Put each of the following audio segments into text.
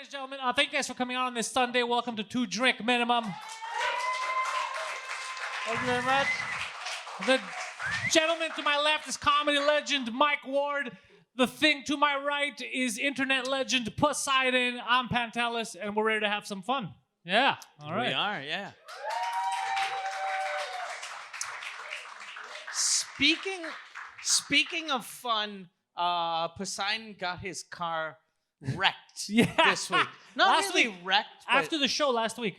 ladies and gentlemen. Thank you guys for coming out on this Sunday. Welcome to 2 Drink Minimum. Thank you very much. The gentleman to my left is comedy legend Mike Ward. The thing to my right is internet legend Poseidon. I'm Pantelis, and we're ready to have some fun. Yeah. All right. We are, yeah. Speaking of fun, Poseidon got his car wrecked this week. Not last really week, wrecked. After the show last week.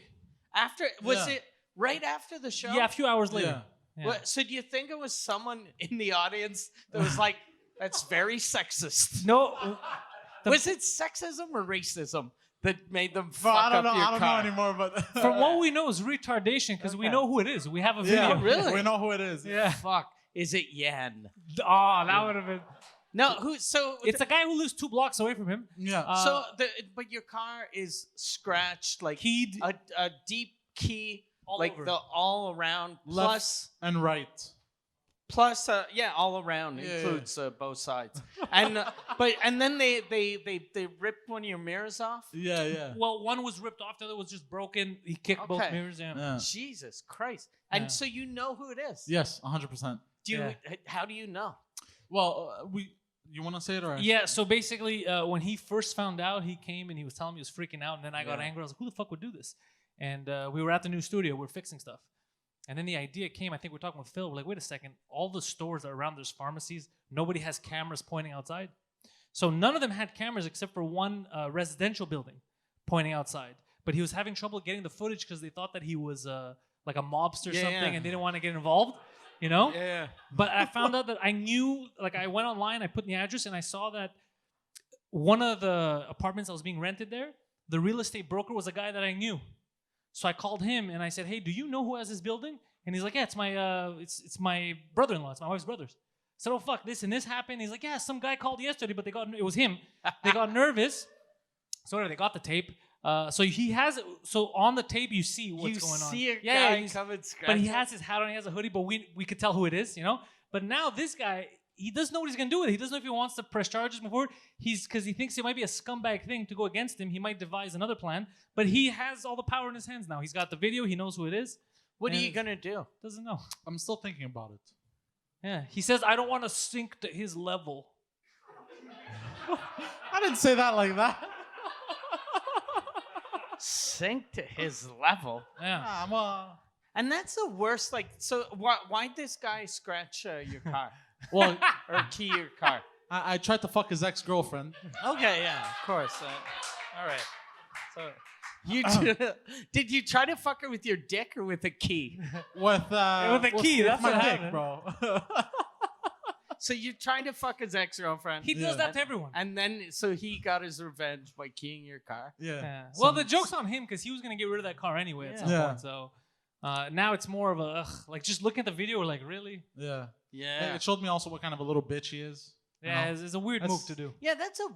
Was it right after the show? Yeah, a few hours later. Yeah. Well, so do you think it was someone in the audience that was like, that's very sexist? No. Was it sexism or racism that made them fuck I don't up know. your I don't car? know anymore. But From what we know is retardation because we know who it is. We have a video. Oh, really? We know who it is. Yeah. Fuck. Is it Yan? Oh, that would have been. No, who? So It's a guy who lives 2 blocks away from him. Yeah. but your car is scratched, like Keyed. a deep key, All like over. the all around Left and right. plus all around includes both sides, and then they ripped one of your mirrors off. Yeah. Well, one was ripped off, the other was just broken. He kicked both mirrors in. Yeah. Jesus Christ! And so you know who it is. Yes, 100%. Do you? How do you know? Well, you want to say it or? Yeah, so basically, when he first found out, he came and he was telling me he was freaking out, and then I got angry. I was like, who the fuck would do this? And we were at the new studio. We are fixing stuff. And then the idea came, I think we're talking with Phil. We're like, wait a second. All the stores are around, there's pharmacies. Nobody has cameras pointing outside. So none of them had cameras except for one residential building pointing outside. But he was having trouble getting the footage because they thought that he was like a mobster or something and they didn't want to get involved. You know? Yeah. But I found out that I knew, like I went online, I put in the address, and I saw that one of the apartments that was being rented there, the real estate broker was a guy that I knew. So I called him and I said, hey, do you know who has this building? And he's like, yeah, it's my brother-in-law. It's my wife's brother's. I said, oh, fuck, this and this happened. He's like, yeah, some guy called yesterday, but it was him. They got nervous. So anyway, they got the tape. So he has it. So on the tape, you see what's going on. You see a guy coming scratching. But he has his hat on, he has a hoodie, but we could tell who it is, you know? But now this guy, he doesn't know what he's going to do with it. He doesn't know if he wants to press charges before. Because he thinks it might be a scumbag thing to go against him. He might devise another plan. But he has all the power in his hands now. He's got the video. He knows who it is. What are you going to do? Doesn't know. I'm still thinking about it. Yeah. He says, I don't want to sink to his level. I didn't say that like that. Sink to his level. Yeah. And that's the worst. Like, so why'd this guy scratch your car? Well, or key your car? I tried to fuck his ex-girlfriend. Okay, yeah, of course. All right. So did you try to fuck her with your dick or with a key? With a key. That's my what dick, happened. bro. So you tried to fuck his ex-girlfriend. He does that to everyone. And then, so he got his revenge by keying your car. Yeah. Well, the joke's on him because he was going to get rid of that car anyway at some point. So now it's more of a, like just looking at the video, we're like, really? Yeah. Yeah. It showed me also what kind of a little bitch he is. Yeah, it's a weird move to do. Yeah, that's a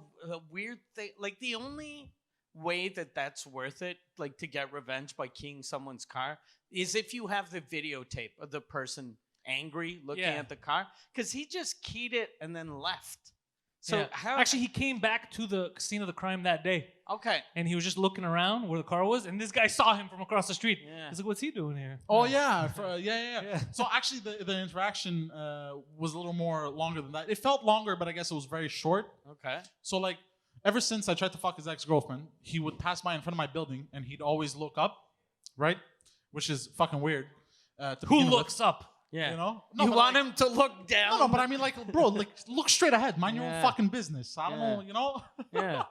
weird thing. Like the only way that's worth it, like to get revenge by keying someone's car, is if you have the videotape of the person angry looking at the car, because he just keyed it and then left. So actually he came back to the scene of the crime that day. Okay. And he was just looking around where the car was, and this guy saw him from across the street. Yeah. He's like, "What's he doing here?" Oh yeah. So actually, the interaction was a little more longer than that. It felt longer, but I guess it was very short. Okay. So like, ever since I tried to fuck his ex-girlfriend, he would pass by in front of my building, and he'd always look up, right? Which is fucking weird. Who looks up? Yeah. You know? You want him to look down? No, but I mean, like, bro, like, look straight ahead. Mind your own fucking business. I don't know, you know? Yeah.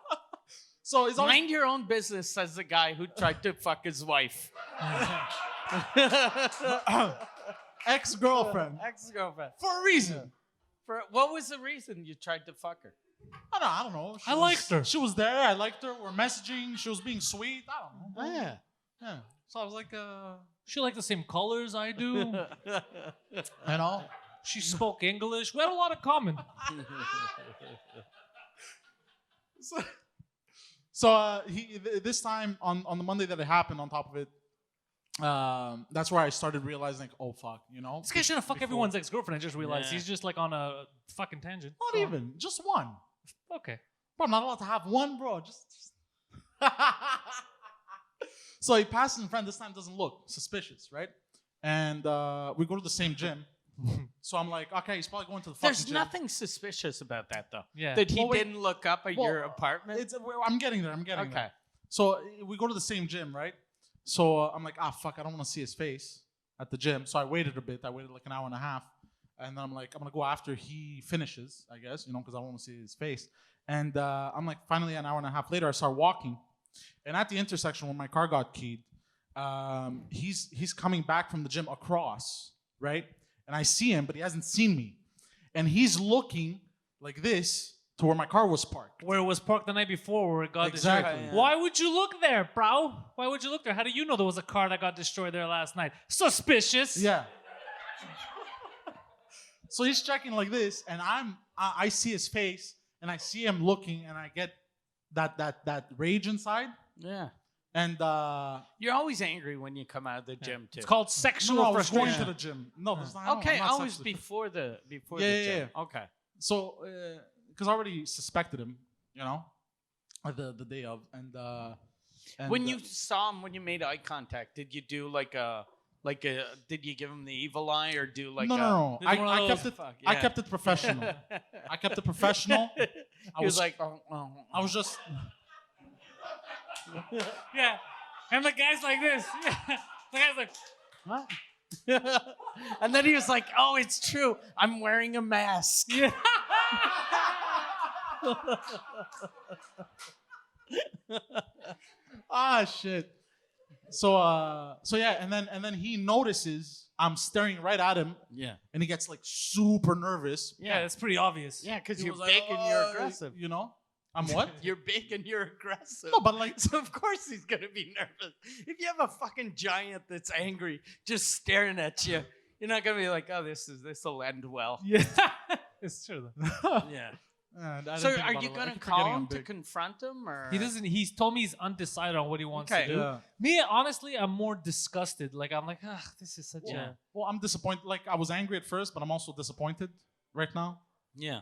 So it's Mind your own business, says the guy who tried to fuck his wife. Ex-girlfriend. Ex-girlfriend. For a reason. What was the reason you tried to fuck her? I don't know. I liked her. She was there. I liked her. We're messaging. She was being sweet. I don't know. Yeah. So I was like, She liked the same colors I do. you know? She spoke English. We had a lot in common. So this time on the Monday that it happened, on top of it, that's where I started realizing, like, oh fuck, you know. This guy shouldn't fuck everyone's ex-girlfriend. I just realized he's just like on a fucking tangent. Not even, just one. Okay. Bro, I'm not allowed to have one, bro. Just So he passes in front. This time doesn't look suspicious, right? And we go to the same gym. So I'm like, okay, he's probably going to the fucking There's gym. nothing suspicious about that, though. Yeah. That he Well, wait. didn't look up at your apartment. I'm getting there. I'm getting Okay. there. So we go to the same gym, right? So I'm like, fuck, I don't want to see his face at the gym. So I waited a bit. I waited like an hour and a half. And then I'm like, I'm going to go after he finishes, I guess, because I want to see his face. And I'm like, finally, an hour and a half later, I start walking. And at the intersection when my car got keyed, he's coming back from the gym across, right? And I see him, but he hasn't seen me. And he's looking like this to where my car was parked. Where it was parked the night before, where it got Exactly. destroyed. Yeah. Why would you look there, bro? Why would you look there? How do you know there was a car that got destroyed there last night? Suspicious. Yeah. So he's checking like this, and I see his face, and I see him looking, and I get that rage inside. Yeah. And You're always angry when you come out of the gym, too. It's called sexual no, I was going frustration. to the gym. No, there's not. I don't- Okay, I'm not always sexually- before the Yeah, gym. Okay. So, because I already suspected him, the day of, and When you saw him, when you made eye contact, did you do did you give him the evil eye or do like no. It's one of I kept those- it. Fuck, I yeah. kept it professional. I kept it professional. He was like, oh. I was just. Yeah. And the guy's like this. Yeah. The guy's like, What? And then he was like, oh, it's true. I'm wearing a mask. yeah. Shit. So yeah, and then he notices I'm staring right at him, Yeah. and he gets like super nervous. Yeah, it's pretty obvious. Yeah, because He you're was like, big and you're aggressive. I'm what? You're big and you're aggressive. No, but like, So of course he's gonna be nervous. If you have a fucking giant that's angry just staring at you, you're not gonna be like, oh, this will end well. Yeah. It's true though. Yeah. I didn't So think are about you it. I gonna keep call forgetting I'm him to big. confront him or He doesn't. He's told me he's undecided on what he wants Okay. to do. Yeah. Me, honestly, I'm more disgusted. Like I'm like, this is such Yeah. a. Well, I'm disappointed. Like I was angry at first, but I'm also disappointed right now. Yeah.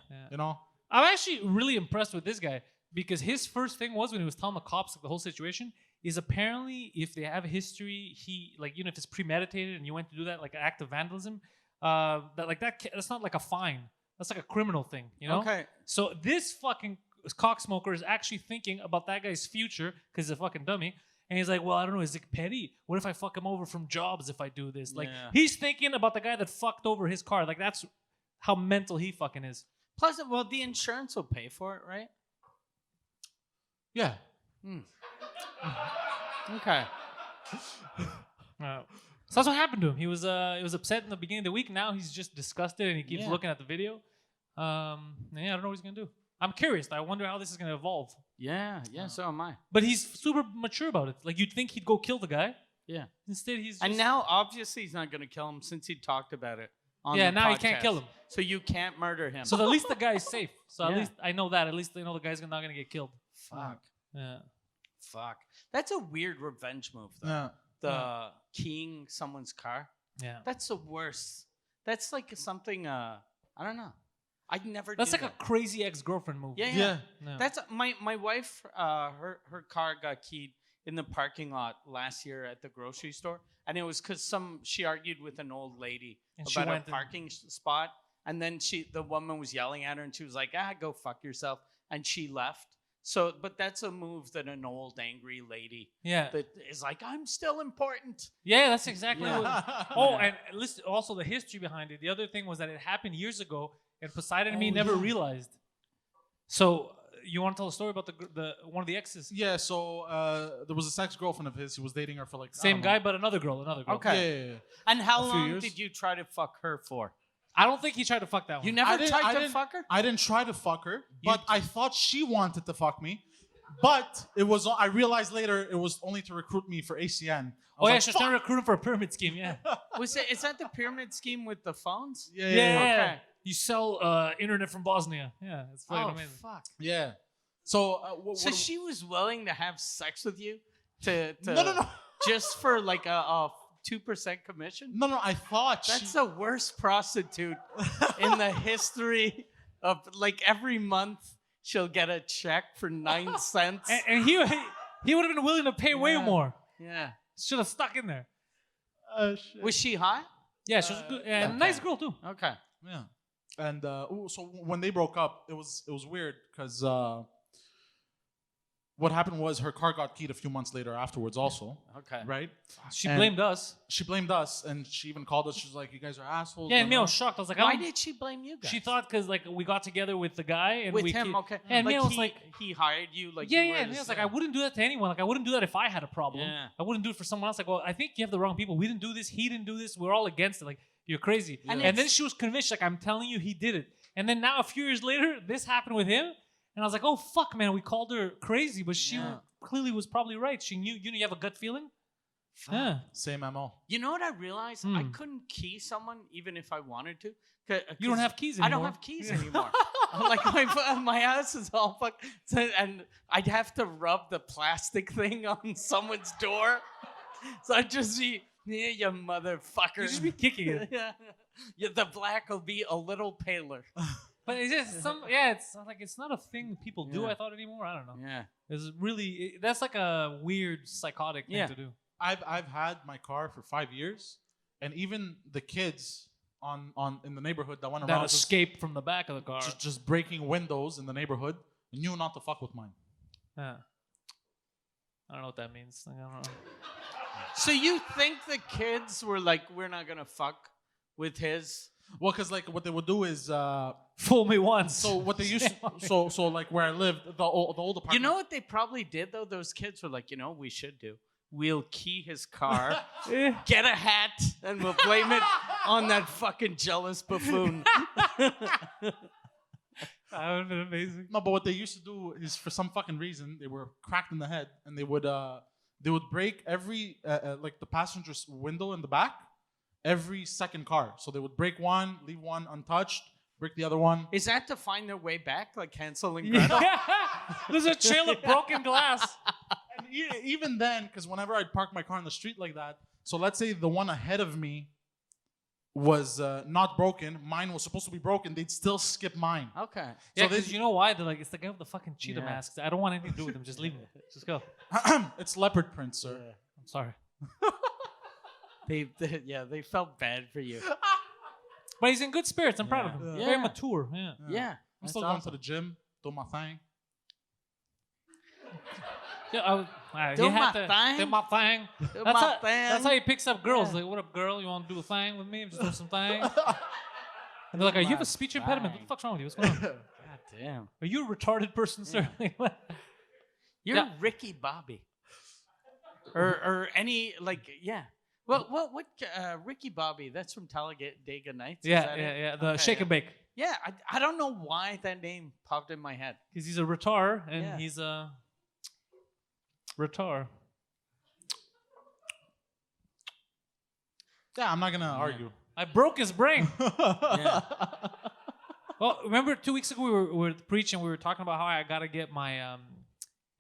I'm actually really impressed with this guy because his first thing was when he was telling the cops the whole situation is apparently if they have history, if it's premeditated and you went to do that like an act of vandalism, that's not like a fine. That's like a criminal thing, Okay. So this fucking cocksmoker is actually thinking about that guy's future because he's a fucking dummy. And he's like, well, I don't know, is it petty? What if I fuck him over from jobs if I do this? Like, Yeah. he's thinking about the guy that fucked over his car. Like, that's how mental he fucking is. Plus, well, the insurance will pay for it, right? Yeah. Okay. So that's what happened to him. He was upset in the beginning of the week. Now he's just disgusted and he keeps Yeah. looking at the video. I don't know what he's going to do. I'm curious. I wonder how this is going to evolve. Yeah. So am I. But he's super mature about it. Like, you'd think he'd go kill the guy. Yeah. Instead, he's just... And now, obviously, he's not going to kill him since he talked about it on Yeah, the now he can't podcast. kill him. So you can't murder him. So at least the guy is safe. So Yeah. at least I know that. At least I know the guy's not going to get killed. Fuck. Yeah. That's a weird revenge move, though. Yeah. The keying someone's car. Yeah. That's the worst. That's like something, I don't know. I'd never That's do like that. a crazy ex-girlfriend move. Yeah. Yeah. No. That's my wife. Her car got keyed in the parking lot last year at the grocery store, and it was because she argued with an old lady And she about a went and- parking spot, and then the woman was yelling at her, and she was like, "Go fuck yourself," and she left. So, but that's a move that an old angry lady Yeah. that is like, "I'm still important." Yeah, that's exactly Yeah. what... Oh, and listen, also the history behind it. The other thing was that it happened years ago, and Poseidon and me never realized. So, you want to tell a story about the one of the exes? Yeah. So there was a sex girlfriend of his. He was dating her for like I Same don't guy, know. but another girl. Okay. Yeah. And how A few long years. did you try to fuck her for? I don't think he tried to fuck that one. You never I tried to didn't- fuck her? I didn't try to fuck her, but I thought she wanted to fuck me. But it was. I realized later it was only to recruit me for ACN. Oh, yeah, like, she's trying to recruit him for a pyramid scheme, yeah. Is that the pyramid scheme with the phones? Yeah. Okay. You sell internet from Bosnia. Yeah, it's fucking amazing. fuck. Yeah. So. So she was willing to have sex with you to No. just for like a 2% commission? No. I thought That's she. the worst prostitute in the history of, like, every month she'll get a check for 9 cents. And He would have been willing to pay way more. Yeah. Should have stuck in there. Shit. Was she hot? Yeah, she was good. And okay. nice girl too. Okay. Yeah. And so when they broke up, it was weird because what happened was her car got keyed a few months later afterwards also. Okay. Right? She And blamed us. She blamed us, and she even called us. She was like, "You guys are assholes." Yeah, and me, I blah, was shocked. I was like, Why I don't- did she blame you guys? She thought because like we got together with the guy and with we him, okay. And me, I was he, like, he hired you, like yeah, you were yeah. And I his- was like, I wouldn't do that to anyone. Like I wouldn't do that if I had a problem. Yeah. I wouldn't do it for someone else. Like, well, I think you have the wrong people. We didn't do this. He didn't do this. We're all against it. Like you're crazy. And And then it's- she was convinced. Like I'm telling you, he did it. And then now a few years later, this happened with him. And I was like, oh fuck, man. We called her crazy, but she Yeah. clearly was probably right. She knew. You know, you have a gut feeling. Yeah. Same MO. You know what I realized? I couldn't key someone even if I wanted to. You don't have keys I anymore. don't have keys anymore. I'm like my house is all fucked, and I'd have to rub the plastic thing on someone's door. So I'd just be, yeah, you motherfucker. You just be kicking it. Yeah, the black will be a little paler. But it's just it's like it's not a thing people do. Yeah. I thought anymore. I don't know. Yeah. It's really that's like a weird psychotic thing Yeah. to do. I've had my car for 5 years, and even the kids on in the neighborhood that went That around escape from the back of the car. just breaking windows in the neighborhood knew not to fuck with mine. Yeah. I don't know what that means. Like, I don't know. So you think the kids were like, we're not gonna fuck with his? Well, because like what they would do is Fool me once. so what they used to, so like where I lived, the old apartment. You know what they probably did though? Those kids were like, you know what we should do? We'll key his car, Eh. get a hat, and we'll blame it on that fucking jealous buffoon. That would have been amazing. No, but what they used to do is for some fucking reason they were cracked in the head, and they would break every like the passenger's window in the back every second car. So they would break one, leave one untouched, break the other one. Is that to find their way back, like Hansel and Gretel? Yeah. There's a trail of broken glass. And even then, because whenever I'd park my car in the street like that, so let's say the one ahead of me was not broken, mine was supposed to be broken, they'd still skip mine. Okay. Yeah, So because they- you know why? They're like, it's the guy with the fucking cheetah Yeah. masks. I don't want anything to do with him. Just leave him. Just go. It's leopard print, sir. I'm sorry. They felt bad for you. But he's in good spirits. I'm proud of him. Yeah. Very mature. Yeah. Yeah. I'm that's still going awesome. to the gym, do my thing. Yeah, Do he my had to thing. do my thing. Do That's my how, thing. that's how he picks up girls. Yeah. Like, what up, girl? You want to do a thing with me? Just do some thing. And they're like, are you have a speech impediment? What the fuck's wrong with you? What's going on? God damn. Are you a retarded person, sir? Like, what? You're Yeah. Ricky Bobby. Or any, like, yeah. Well, what Ricky Bobby, that's from Talladega Nights. Is Yeah, that yeah, it? yeah. The Okay, shake and bake. Yeah, I don't know why that name popped in my head. Because he's a retard and Yeah. he's a retard. Yeah, I'm not gonna argue. I broke his brain. Yeah. Well, remember 2 weeks ago we were preaching. We were talking about how I gotta get my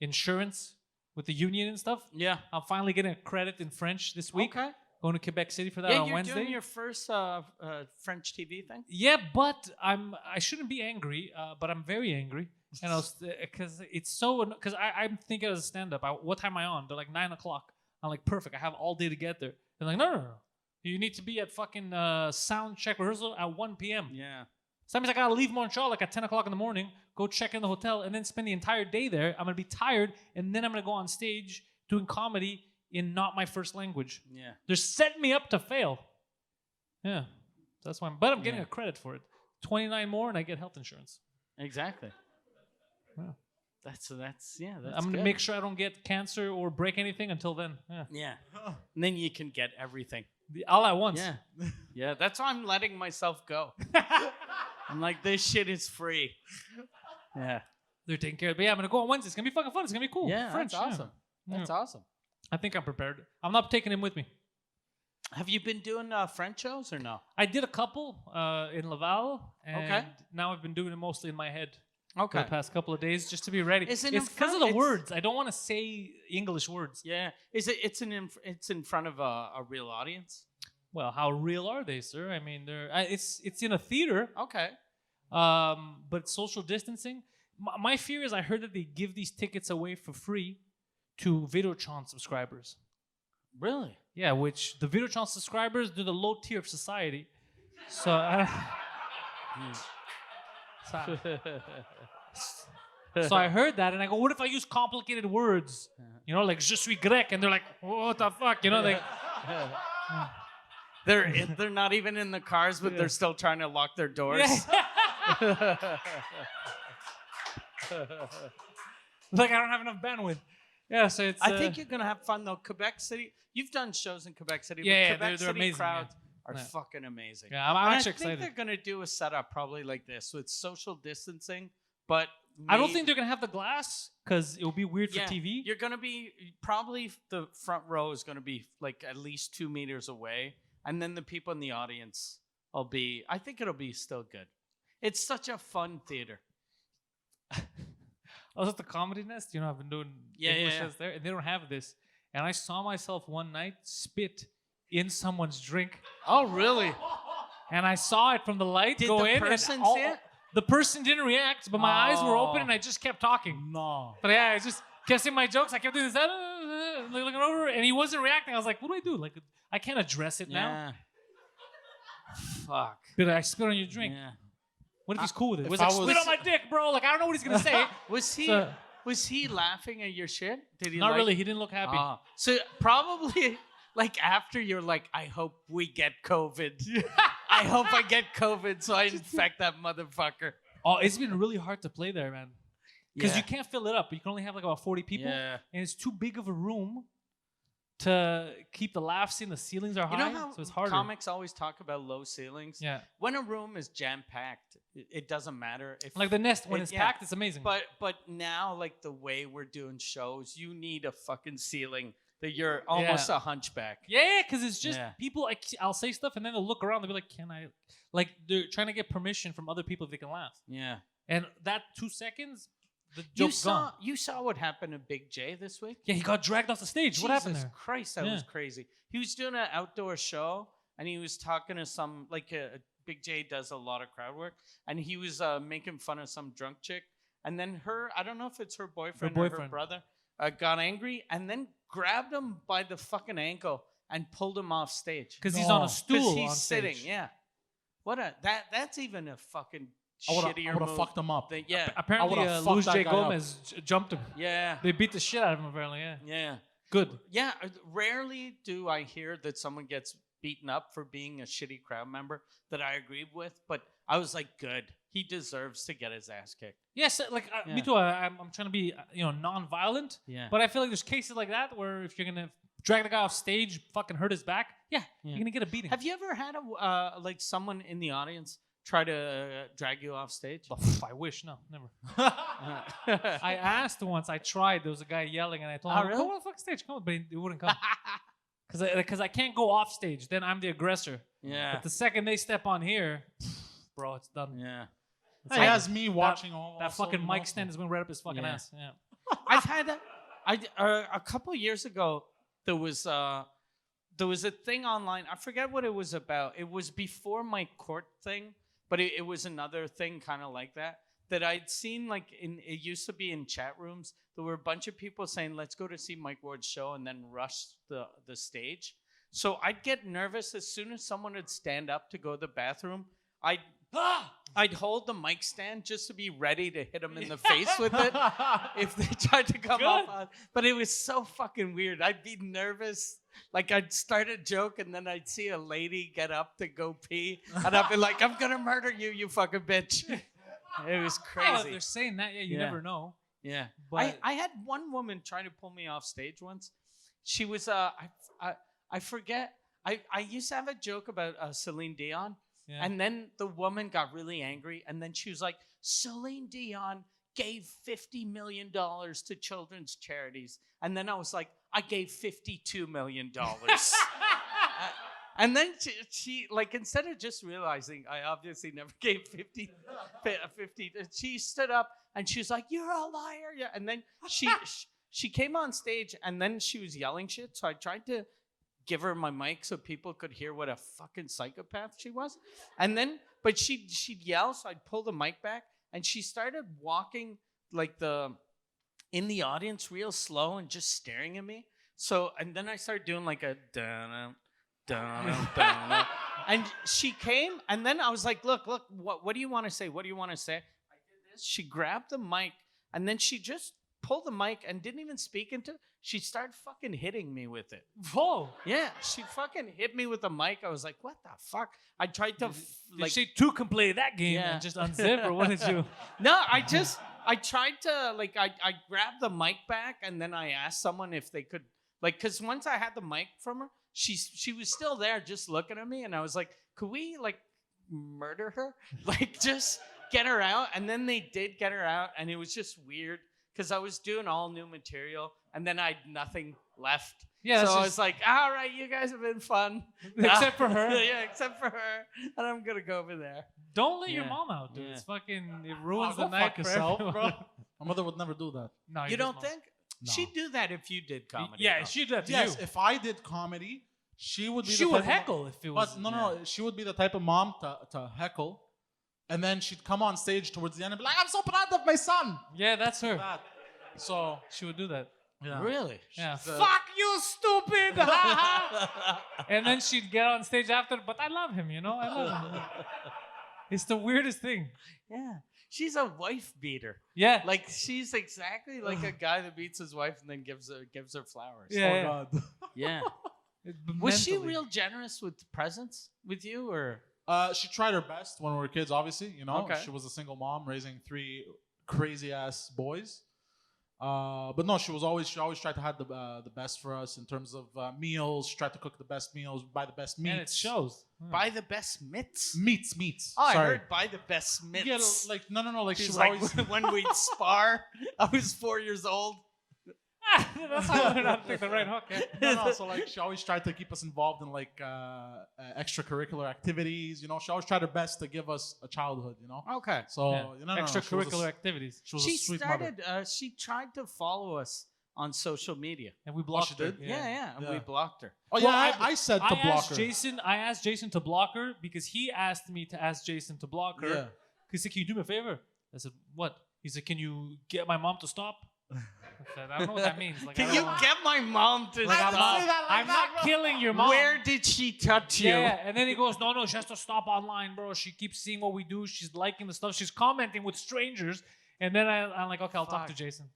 insurance with the union and stuff. Yeah. I'm finally getting a credit in French this week. Okay. Going to Quebec City for that Yeah, on you're Wednesday. doing your first French TV thing? Yeah, but I shouldn't be angry, but I'm very angry, and I was because it's so because I'm thinking as a stand-up. What time am I on? They're like 9 o'clock. I'm like perfect. I have all day to get there. They're like no. You need to be at fucking sound check rehearsal at 1 p.m. Yeah. So that means I gotta leave Montreal like at 10 o'clock in the morning, go check in the hotel, and then spend the entire day there. I'm gonna be tired, and then I'm gonna go on stage doing comedy in not my first language. Yeah. They're setting me up to fail. Yeah, that's why. But I'm getting Yeah. a credit for it. 29 more, and I get health insurance. Exactly. Yeah. That's that's I'm gonna good. make sure I don't get cancer or break anything until then. Yeah, Yeah. And then you can get everything. all at once. Yeah. Yeah, that's why I'm letting myself go. I'm like, this shit is free. Yeah. They're taking care of it. But yeah, I'm gonna go on Wednesday. It's gonna be fucking fun. It's gonna be cool. Yeah, French. that's awesome. That's awesome. I think I'm prepared. I'm not taking him with me. Have you been doing French shows or no? I did a couple in Laval, and Okay. now I've been doing it mostly in my head for Okay. the past couple of days just to be ready. Is it it's in because of front- the it's- words. I don't want to say English words. Yeah. Is it? It's in front of a real audience. Well, how real are they, sir? I mean, it's in a theater, Okay. but social distancing. My fear is I heard that they give these tickets away for free to Videotron subscribers. Really? Yeah, which the Videotron subscribers, they're the low tier of society. So, so I heard that and I go, what if I use complicated words? You know, like je suis grec, and they're like, what the fuck? You know, like They're not even in the cars, but they're still trying to lock their doors. like I don't have enough bandwidth. Yeah, so it's. I think you're gonna have fun though. Quebec City, you've done shows in Quebec City. Yeah, but Quebec they're City amazing, crowds yeah. are Yeah. fucking amazing. Yeah, I'm And actually I think excited. they're gonna do a setup probably like this with social distancing, but I don't think they're gonna have the glass because it will be weird for TV. You're gonna be probably the front row is gonna be like at least 2 meters away, and then the people in the audience will be. I think it'll be still good. It's such a fun theater. I was at the Comedy Nest. You know, I've been doing English shows there, and they don't have this. And I saw myself one night spit in someone's drink, Oh, really? and I saw it from the light Did go the in. person and see it? The person didn't react, but my eyes were open, and I just kept talking. No. But yeah, I just kept saying my jokes. I kept doing this, looking over, and he wasn't reacting. I was like, "What do I do? Like, I can't address it now." Yeah. Fuck. Did I spit on your drink? Yeah. What if he's cool with it? if Was I like, spit was- on my dick, bro. Like, I don't know what he's gonna say. Was he So- was he laughing at your shit? Did he? Not like, really. He didn't look happy. So probably like after you're like, I hope we get COVID. I hope I get COVID so I infect that motherfucker. Oh, it's been really hard to play there, man. Because Yeah. you can't fill it up. You can only have like about 40 people, Yeah. and it's too big of a room to keep the laughs in. The ceilings are You high, know how so it's harder. comics always talk about low ceilings? Yeah, When a room is jam packed, it doesn't matter if like the Nest when It- it's yeah. packed, it's amazing. But now like the way we're doing shows, you need a fucking ceiling that you're almost a hunchback. yeah, because it's just Yeah. people. I'll say stuff, and then they'll look around. They'll be like, "Can I?" Like they're trying to get permission from other people if they can laugh. Yeah. And that 2 seconds, the You joke's gone. saw what happened to Big J this week? Yeah, he got dragged off the stage. What happened Jesus there? Christ, that Yeah. was crazy. He was doing an outdoor show, and he was talking to some Big J does a lot of crowd work, and he was making fun of some drunk chick, and then I don't know if it's her boyfriend or her boyfriend. brother, got angry and then grabbed him by the fucking ankle and pulled him off stage Because he's on No. a stool. he's on sitting. stage. Yeah, that's even a fucking I would shittier have move. fucked him up. Yeah, Apparently, I would've fucked Luis that J. guy up. Gomez jumped him. yeah, They beat the shit out of him. Apparently, yeah. yeah. Good. Yeah, rarely do I hear that someone gets beaten up for being a shitty crowd member that I agree with, but I was like, good. He deserves to get his ass kicked. Yes, like Yeah. me too. I'm trying to be non-violent, Yeah. but I feel like there's cases like that where if you're gonna drag the guy off stage, fucking hurt his back, yeah. Yeah. You're gonna get a beating. Have you ever had like someone in the audience try to drag you off stage? I wish, no, never. I asked once. I tried. There was a guy yelling, and I told Oh, him, really? "Come on, fucking stage, come on," but he wouldn't come. Because I can't go off stage. Then I'm the aggressor. Yeah. But the second they step on here, bro, it's done. Yeah. It's Hey, like as me watching all that also, fucking you know, mic stand is going right up his fucking Yeah. ass. Yeah. I've had that. A couple years ago, there was a thing online. I forget what it was about. It was before my court thing, but it was another thing kind of like that I'd seen. Like it used to be in chat rooms. There were a bunch of people saying, "Let's go to see Mike Ward's show," and then rush the stage. So I'd get nervous as soon as someone would stand up to go to the bathroom. I'd hold the mic stand just to be ready to hit them in the face with it if they tried to come up on. But it was so fucking weird. I'd be nervous. Like I'd start a joke and then I'd see a lady get up to go pee, and I'd be like, "I'm gonna murder you, you fucking bitch." It was Oh, if crazy. they're saying that, yeah, you Yeah. never know. Yeah, But I had one woman try to pull me off stage once. She was I forget. I used to have a joke about Celine Dion. yeah. And then the woman got really angry, and then she was like, "Celine Dion gave $50 million to children's charities." And then I was like, "I gave $52 million." And then she, like, instead of just realizing I obviously never gave 50, she stood up and she was like, "You're a liar." Yeah. And then she came on stage and then she was yelling shit. So I tried to give her my mic so people could hear what a fucking psychopath she was. And then, but she'd yell, so I'd pull the mic back, and she started walking like in the audience real slow and just staring at me. So, and then I started doing like a dun dun dun. And she came, and then I was like, look, what do you want to say? What do you want to say? I did this. She grabbed the mic, and then she just pulled the mic and didn't even speak into it. She started fucking hitting me with it. Whoa. Yeah, she fucking hit me with the mic. I was like, what the fuck? I tried to Did she too can play that game Yeah. and just unzip, or what did you? No, I tried to, like, I grabbed the mic back, and then I asked someone if they could, like, because once I had the mic from her, she was still there just looking at me, and I was like, could we, like, murder her? Like, just get her out. And then they did get her out, and it was just weird because I was doing all new material, and then I had nothing left. Yeah, so I was like, all right, you guys have been fun. Except for her. Yeah, except for her. And I'm going to go over there. Don't let your Yeah. mom out, dude. Yeah. It's fucking, it ruins Go the night fuck for yourself, everyone. bro. My mother would never do that. No, You don't think? No. She'd do that if you did comedy. Yeah, though. she'd do that to Yes, you. if I did comedy, she would be She the would type of heckle if it was. But no, she would be the type of mom to heckle, and then she'd come on stage towards the end and be like, "I'm so proud of my son." Yeah, that's her. That. So She would do that. yeah. Really? Yeah. She's, Fuck you, stupid! Ha, ha. And then she'd get on stage after, but I love him, you know? I love him. It's the weirdest thing. Yeah. She's a wife beater. Yeah. Like, she's exactly like a guy that beats his wife and then gives her flowers. Yeah. Oh God. Yeah. It- Was she mentally. real generous with presents with you, or? She tried her best when we were kids. Obviously, you know, Okay. she was a single mom raising 3 crazy ass boys. But no, she always tried to have the best for us in terms of meals. She tried to cook the best meals, buy the best meats. And it shows. Buy the best mitts? Meats. Oh, Sorry. I heard buy the best mitts. Yeah, like no, like she She's was like, always. when we'd spar, I was 4 years old. That's how I learned how to take the right hook. Yeah. No, so like she always tried to keep us involved in like extracurricular activities. You know, she always tried her best to give us a childhood. You know, Okay. so Yeah. you know, Extracurricular activities. She was She a sweet mother. started, she tried to follow us on social media. And we blocked she her. did? Yeah, and Yeah. we blocked her. Oh Well, yeah, I said to block her. I asked Jason to block her because he asked me to ask Jason to block her. Yeah. He said, "Can you do me a favor?" I said, "What?" He said, "Can you get my mom to stop?" I said, "I don't know what that means." Like, I Can don't you know. get my mom to Like, I'm stop? not, I'm not killing your mom. Where did she touch you? Yeah, and then he goes, no, she has to stop online, bro. She keeps seeing what we do. She's liking the stuff. She's commenting with strangers. And then I'm like, okay, I'll talk to Fuck. Jason.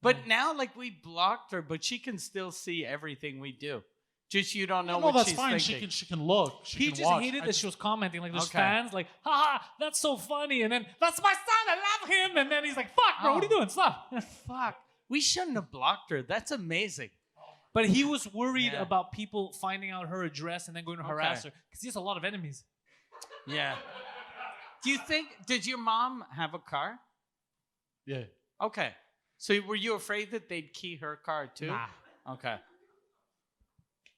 But now, like, we blocked her, but she can still see everything we do. Just you don't know No, what that's she's fine. thinking. She can look. She He can just watch. hated I that she was commenting. Like, there's Okay. fans, like, haha, that's so funny. And then, that's my son. I love him. And then he's like, fuck, bro, what are you doing? Stop. Fuck. We shouldn't have blocked her. That's amazing. But he was worried Yeah. about people finding out her address and then going to harass her because he has a lot of enemies. Yeah. Do you think, did your mom have a car? Yeah. Okay. So were you afraid that they'd key her car too? Nah. Okay.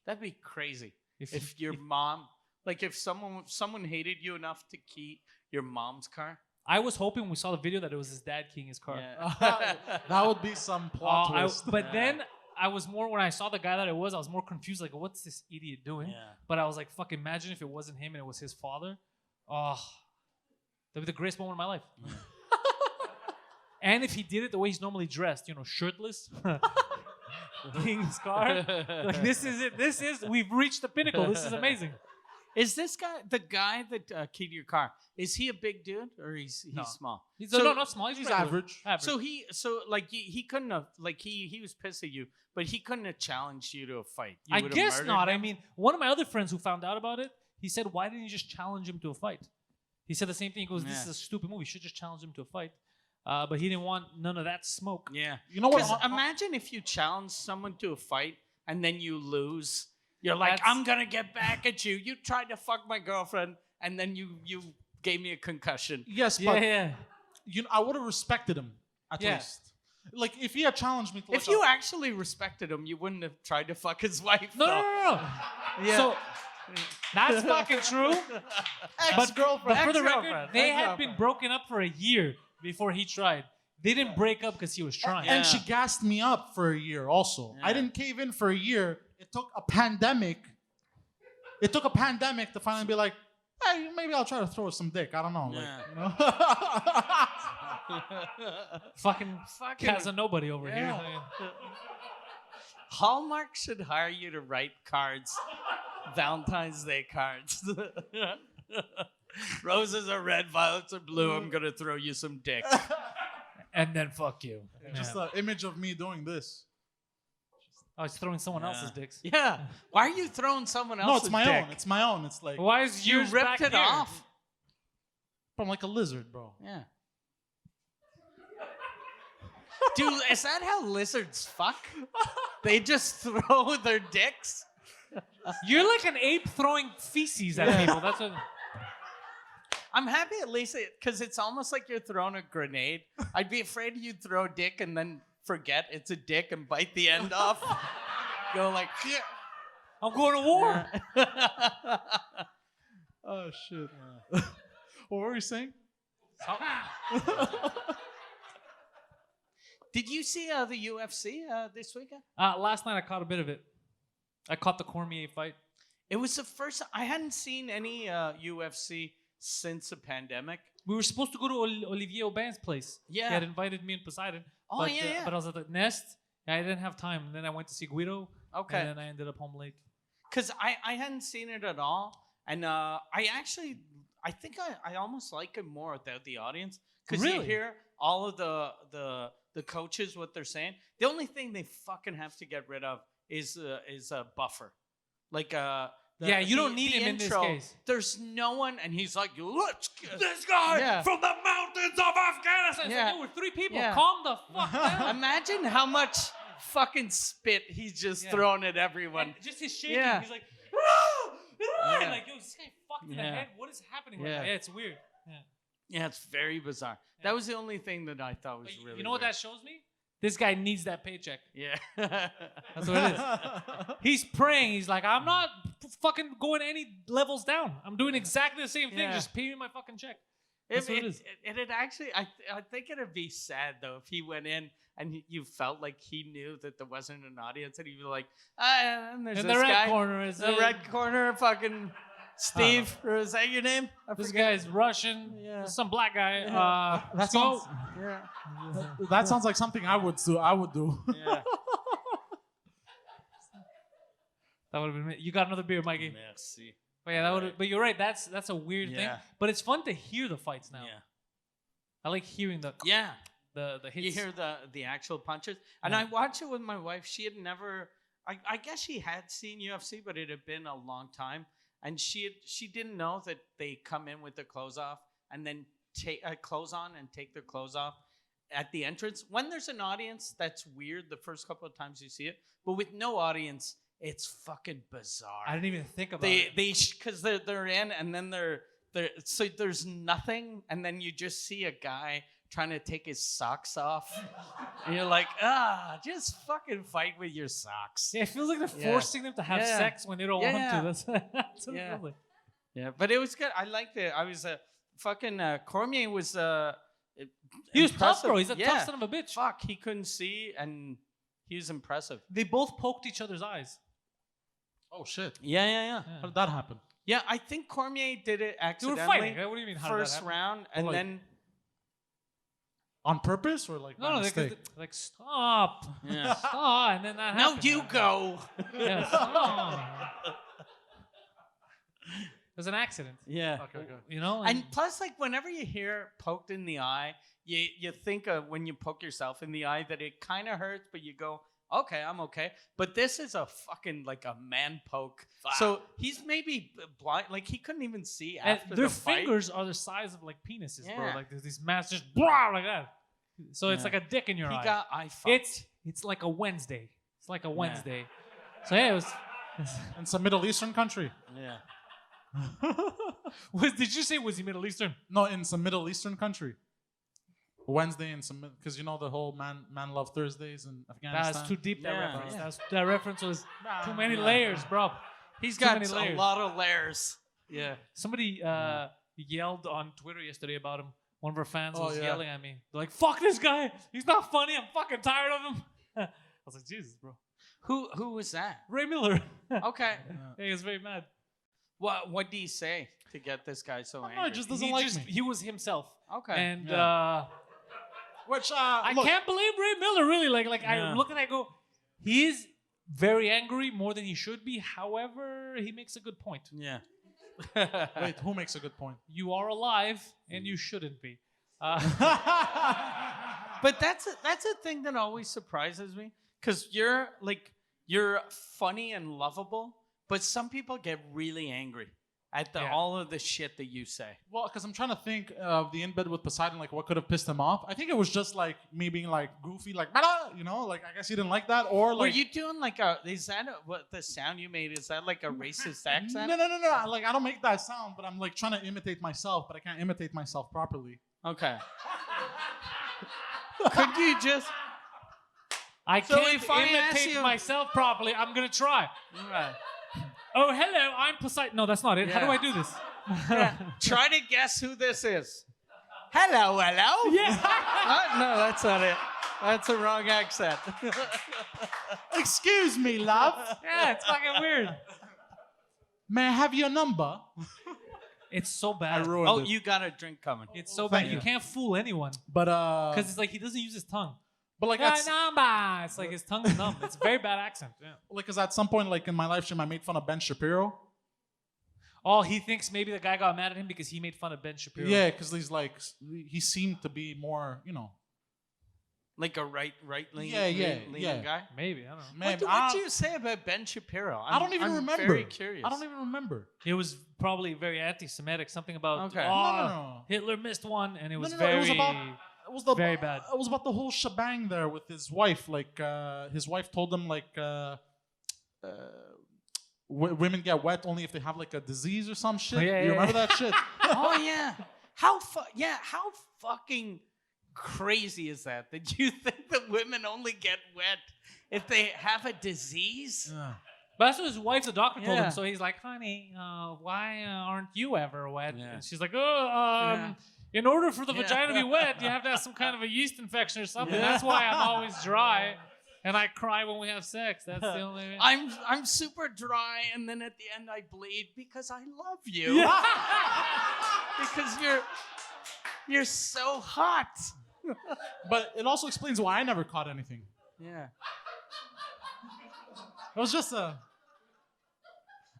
That'd be crazy. If If your mom, like if someone hated you enough to key your mom's car. I was hoping when we saw the video that it was his dad keying his car. Yeah. That would be some plot twist. But then I was more, when I saw the guy that it was, I was more confused. Like, what's this idiot doing? Yeah. But I was like, fuck, imagine if it wasn't him and it was his father. Oh, that'd be the greatest moment of my life. And if he did it the way he's normally dressed, you know, shirtless, keying his car. Like, this is it. We've reached the pinnacle. This is amazing. Is this guy the guy that keyed your car? Is he a big dude or he's No. small? He's So- no, not small. He's regular. average. So he couldn't have, like, he was pissed at you, but he couldn't have challenged you to a fight. You I would have guess murdered not. I him? mean, one of my other friends who found out about it, he said, why didn't you just challenge him to a fight? He said the same thing. He goes, this Yeah. is a stupid move. You should just challenge him to a fight. But he didn't want none of that smoke. Yeah. You know what? Because imagine if you challenge someone to a fight and then you lose. You're like, That's- I'm gonna get back at you. You tried to fuck my girlfriend, and then you gave me a concussion. Yes, Yeah, but yeah. I would have respected him at Yeah. least. Like if he had challenged me to If you actually respected him, you wouldn't have tried to fuck his wife. No, though. no, no, no. Yeah. So, that's fucking true. But for the record, they had been broken up for a year before he tried. They didn't break up because he was trying. Yeah. And she gassed me up for a year also. I Yeah. didn't cave in for a year. It took a pandemic. It took a pandemic to finally be like, hey, maybe I'll try to throw some dick. I don't know. Like, Yeah. you know? Fucking Casanobody over here. Hallmark should hire you to write cards, Valentine's Day cards. Roses are red, violets are blue. I'm gonna throw you some dick. And then fuck you. Just the image of me doing this. Oh, he's throwing someone else's dicks. Yeah. Why are you throwing someone No, else's it's my dick? own. It's my own. It's like Why is You yours ripped back it here? off. I'm like a lizard, bro. Yeah. Dude, is that how lizards fuck? They just throw their dicks? You're like an ape throwing feces at people. That's what. I'm happy at least because it's almost like you're throwing a grenade. I'd be afraid you'd throw a dick and then forget it's a dick and bite the end off. Go like, I'm going to war. Oh shit. What were you saying? Did you see the UFC this weekend? Last night I caught a bit of it. I caught the Cormier fight. It was the first. I hadn't seen any UFC since the pandemic. We were supposed to go to Olivier Aubin's place. Yeah. He had invited me and Poseidon. Oh, yeah. But I was at the Nest. I didn't have time. And then I went to see Guido. Okay. And then I ended up home late. Because I hadn't seen it at all. And I think I almost like it more without the audience. Because you Really? hear all of the coaches, what they're saying. The only thing they fucking have to get rid of is a buffer. Like, You don't need the him in this intro, case. There's no one, and he's like, let's get This guy Yeah. from the mountains of Afghanistan. It's Yeah. like, we're three people. Yeah. Calm the fuck down. Imagine how much fucking spit he's just throwing at everyone. And just his shaking. Yeah. He's like, "Ah! Ah!" Yeah. Like, yo, this guy fucked in the Yeah. head. What is happening right Yeah. now? Yeah, it's weird. Yeah. Yeah, it's very bizarre. That was the only thing that I thought was But really you know what weird. that shows me? This guy needs that paycheck. Yeah. That's what it is. He's praying. He's like, I'm not fucking going any levels down. I'm doing exactly the same thing. Yeah. Just pay me my fucking check. That's what it is. It'd actually, I think it'd be sad though if he went in and you felt like he knew that there wasn't an audience and he'd be like, and there's In this the red guy, corner is the red corner, fucking Steve, or is that your name? I This forget. guy's Russian. Yeah. Some black guy. Yeah. Let's go. Yeah. That sounds like something I would do. Yeah. That would have been. You got another beer, Mikey. Merci. But yeah, that would. But you're right. That's a weird thing. Yeah. But it's fun to hear the fights now. Yeah. I like hearing the Yeah. the hits. You hear the actual punches. And Yeah. I watched it with my wife. She had never, I guess she had seen UFC, but it had been a long time. And she didn't know that they come in with their clothes off and then take clothes on and take their clothes off at the entrance. When there's an audience, that's weird the first couple of times you see it. But with no audience, it's fucking bizarre. I didn't even think about They it. because they're in and then they're so there's nothing and then you just see a guy trying to take his socks off and you're like just fucking fight with your socks. Yeah, it feels like they're Yeah. forcing them to have Yeah. sex when they don't want Yeah. to. That's what it Yeah. feels like. Yeah, but it was good. I liked it. I was fucking Cormier was He was tough, impressive. bro. He's a Yeah. tough son of a bitch. Fuck, he couldn't see and he was impressive. They both poked each other's eyes. Oh shit. Yeah. How did that happen? Yeah, I think Cormier did it They were accidentally. fighting. What do you mean? How did that First happen? round and like- then On purpose or like by No, they mistake? like stop, yeah. stop, and then that Now happened. you go. Yeah, stop. It was an accident. Yeah. Okay. You know, And plus, like, whenever you hear poked in the eye, you think of when you poke yourself in the eye that it kind of hurts, but you go, okay, I'm okay. But this is a fucking, like, a man poke. So he's maybe blind. Like, he couldn't even see and after their the fight. fingers are the size of like penises, bro. Yeah. Like there's these mass just blah, like that. So it's Yeah. like a dick in your He eye. got eye fucked. It's like a Wednesday. It's like a Wednesday. So yeah, it was. It's a Middle Eastern country. Yeah. Did you say was he Middle Eastern? No, in some Middle Eastern country. Wednesday and some because you know the whole man love Thursdays in Afghanistan. That's too deep. That Yeah, reference. yeah. That reference was too many layers, bro. He's Too got many a layers. lot of layers. Yeah. Somebody yelled on Twitter yesterday about him. One of our fans Oh, was yeah. yelling at me. They're like, "Fuck this guy! He's not funny. I'm fucking tired of him." I was like, "Jesus, bro." Who was that? Ray Miller. Okay. Yeah, he was very mad. What do you say to get this guy so No, angry? it just doesn't like me. He was himself. Okay. And Which I look, can't believe Ray Miller, really. Like Yeah. I look and I go, he is very angry, more than he should be. However, he makes a good point. Yeah. wait, who makes a good point? You are alive, and you shouldn't be. But that's a thing that always surprises me, because you're funny and lovable, but some people get really angry at all of the shit that you say. Well, because I'm trying to think of the in bed with Poseidon, like what could have pissed him off. I think it was just like me being like goofy, like you know, like I guess he didn't like that, or like. Were you doing what the sound you made? Is that like a racist accent? No. Like I don't make that sound, but I'm like trying to imitate myself, but I can't imitate myself properly. Okay. Could you just? I So can't if I ask imitate you- myself properly. I'm gonna try. Right. Oh, hello, I'm Poseidon. No, that's not it. How do Yeah. I do this? Try to guess who this is. Hello. Yeah. No, that's not it. That's a wrong accent. Excuse me, love. Yeah, it's fucking weird. May I have your number? It's so I bad. ruined Oh, it. you got a drink coming. It's so Thank bad. you. You can't fool anyone. But Because it's like he doesn't use his tongue. but like Yeah, that's, number. It's like his tongue's numb. It's a very bad accent. Yeah. like, cause at some point, like in my live stream, I made fun of Ben Shapiro. Oh, he thinks maybe the guy got mad at him because he made fun of Ben Shapiro. Yeah, because he's like, he seemed to be more, you know. Like a right leaning yeah. guy. Maybe. I don't know. Man, What do you say about Ben Shapiro? I don't even I'm remember. Very curious. I don't even remember. It was probably very anti-Semitic. Something about Okay. No. Hitler missed one, and it was No. very. It was about very bad. It was about the whole shebang there with his wife. Like his wife told him like women get wet only if they have like a disease or some shit. Yeah, you yeah, remember yeah. that shit? Oh yeah. How fucking crazy is that? That you think that women only get wet if they have a disease? Yeah. But that's what his wife, the doctor, told Yeah. him. So he's like, "Honey, why aren't you ever wet?" Yeah. And she's like, "Oh, in order for the Yeah. vagina to be wet, you have to have some kind of a yeast infection or something. Yeah. That's why I'm always dry, and I cry when we have sex. That's the only." I'm super dry, and then at the end I bleed because I love you. Yeah. Because you're so hot. But it also explains why I never caught anything. Yeah. It was just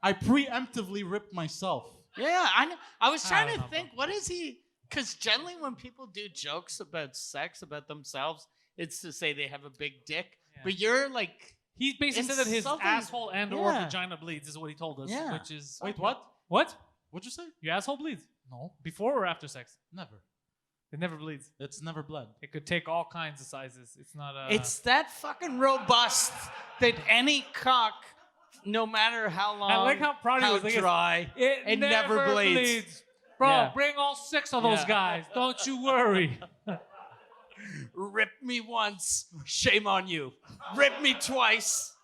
I preemptively ripped myself. Yeah, I know. I was trying don't to know, think, what is he? Because generally, when people do jokes about sex, about themselves, it's to say they have a big dick. Yeah. But you're like, He basically said that his Insulting- asshole and/or Yeah. vagina bleeds. Is what he told us. Yeah. Which is Wait, what? What? What'd you say? Your asshole bleeds No, before or after sex? never. It never bleeds. It's never bled. It could take all kinds of sizes. It's not a. it's that fucking robust that any cock, no matter how long, I like how proud he how was. Like, dry, it never bleeds. Bro, Yeah. bring all 6 of those Yeah. guys. Don't you worry. Rip me once, shame on you. Rip me twice.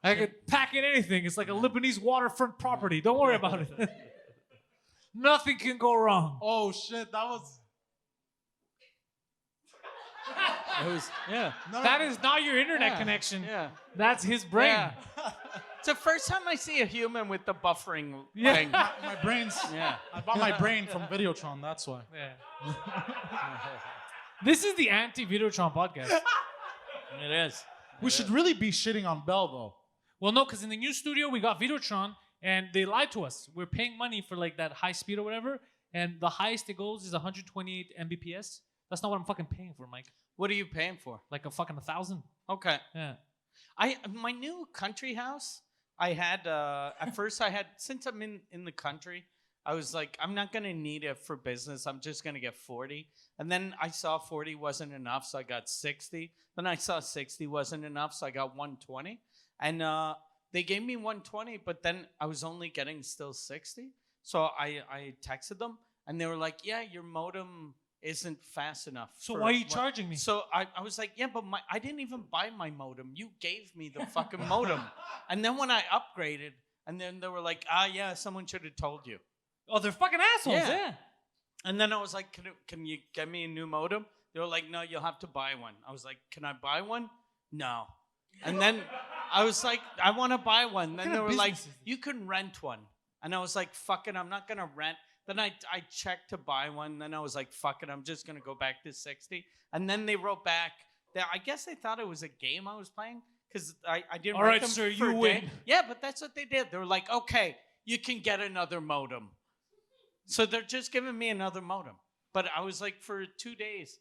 I could pack in anything. It's like a Lebanese waterfront property. Don't worry about it. Nothing can go wrong. Oh shit, that was. It was, yeah. That is not your internet Yeah. connection. Yeah. That's his brain. Yeah. It's the first time I see a human with the buffering Yeah. thing. My brain's. Yeah. I bought my brain from Videotron. That's why. Yeah. This is the anti-Videotron podcast. It is. We should really be shitting on Bell though. Well, no, because in the new studio, we got Videotron, and they lied to us. We're paying money for like that high speed or whatever, and the highest it goes is 128 Mbps. That's not what I'm fucking paying for, Mike. What are you paying for? Like a fucking 1,000. Okay. Yeah. My new country house, I had at first I had, since I'm in the country, I was like, I'm not gonna need it for business. I'm just gonna get 40. And then I saw 40 wasn't enough, so I got 60. Then I saw 60 wasn't enough, so I got 120. And they gave me 120, but then I was only getting still 60. So I texted them, and they were like, yeah, your modem isn't fast enough. So for why are you what-" charging me? So I was like, yeah, but I didn't even buy my modem. You gave me the fucking modem. And then when I upgraded, and then they were like, yeah, someone should have told you. Oh, they're fucking assholes. Yeah. Yeah. And then I was like, can you get me a new modem? They were like, no, you'll have to buy one. I was like, can I buy one? No. And then I was like, I want to buy one. Then kind they of were like, business is this? you can rent one. And I was like, fuck it, I'm not going to rent Then I checked to buy one. Then I was like, fuck it, I'm just gonna go back to 60. And then they wrote back that I guess they thought it was a game I was playing because I didn't. All rate right, them sir, for you a win. day. Yeah, but that's what they did. They were like, okay, you can get another modem. So they're just giving me another modem. But I was like, for 2 days,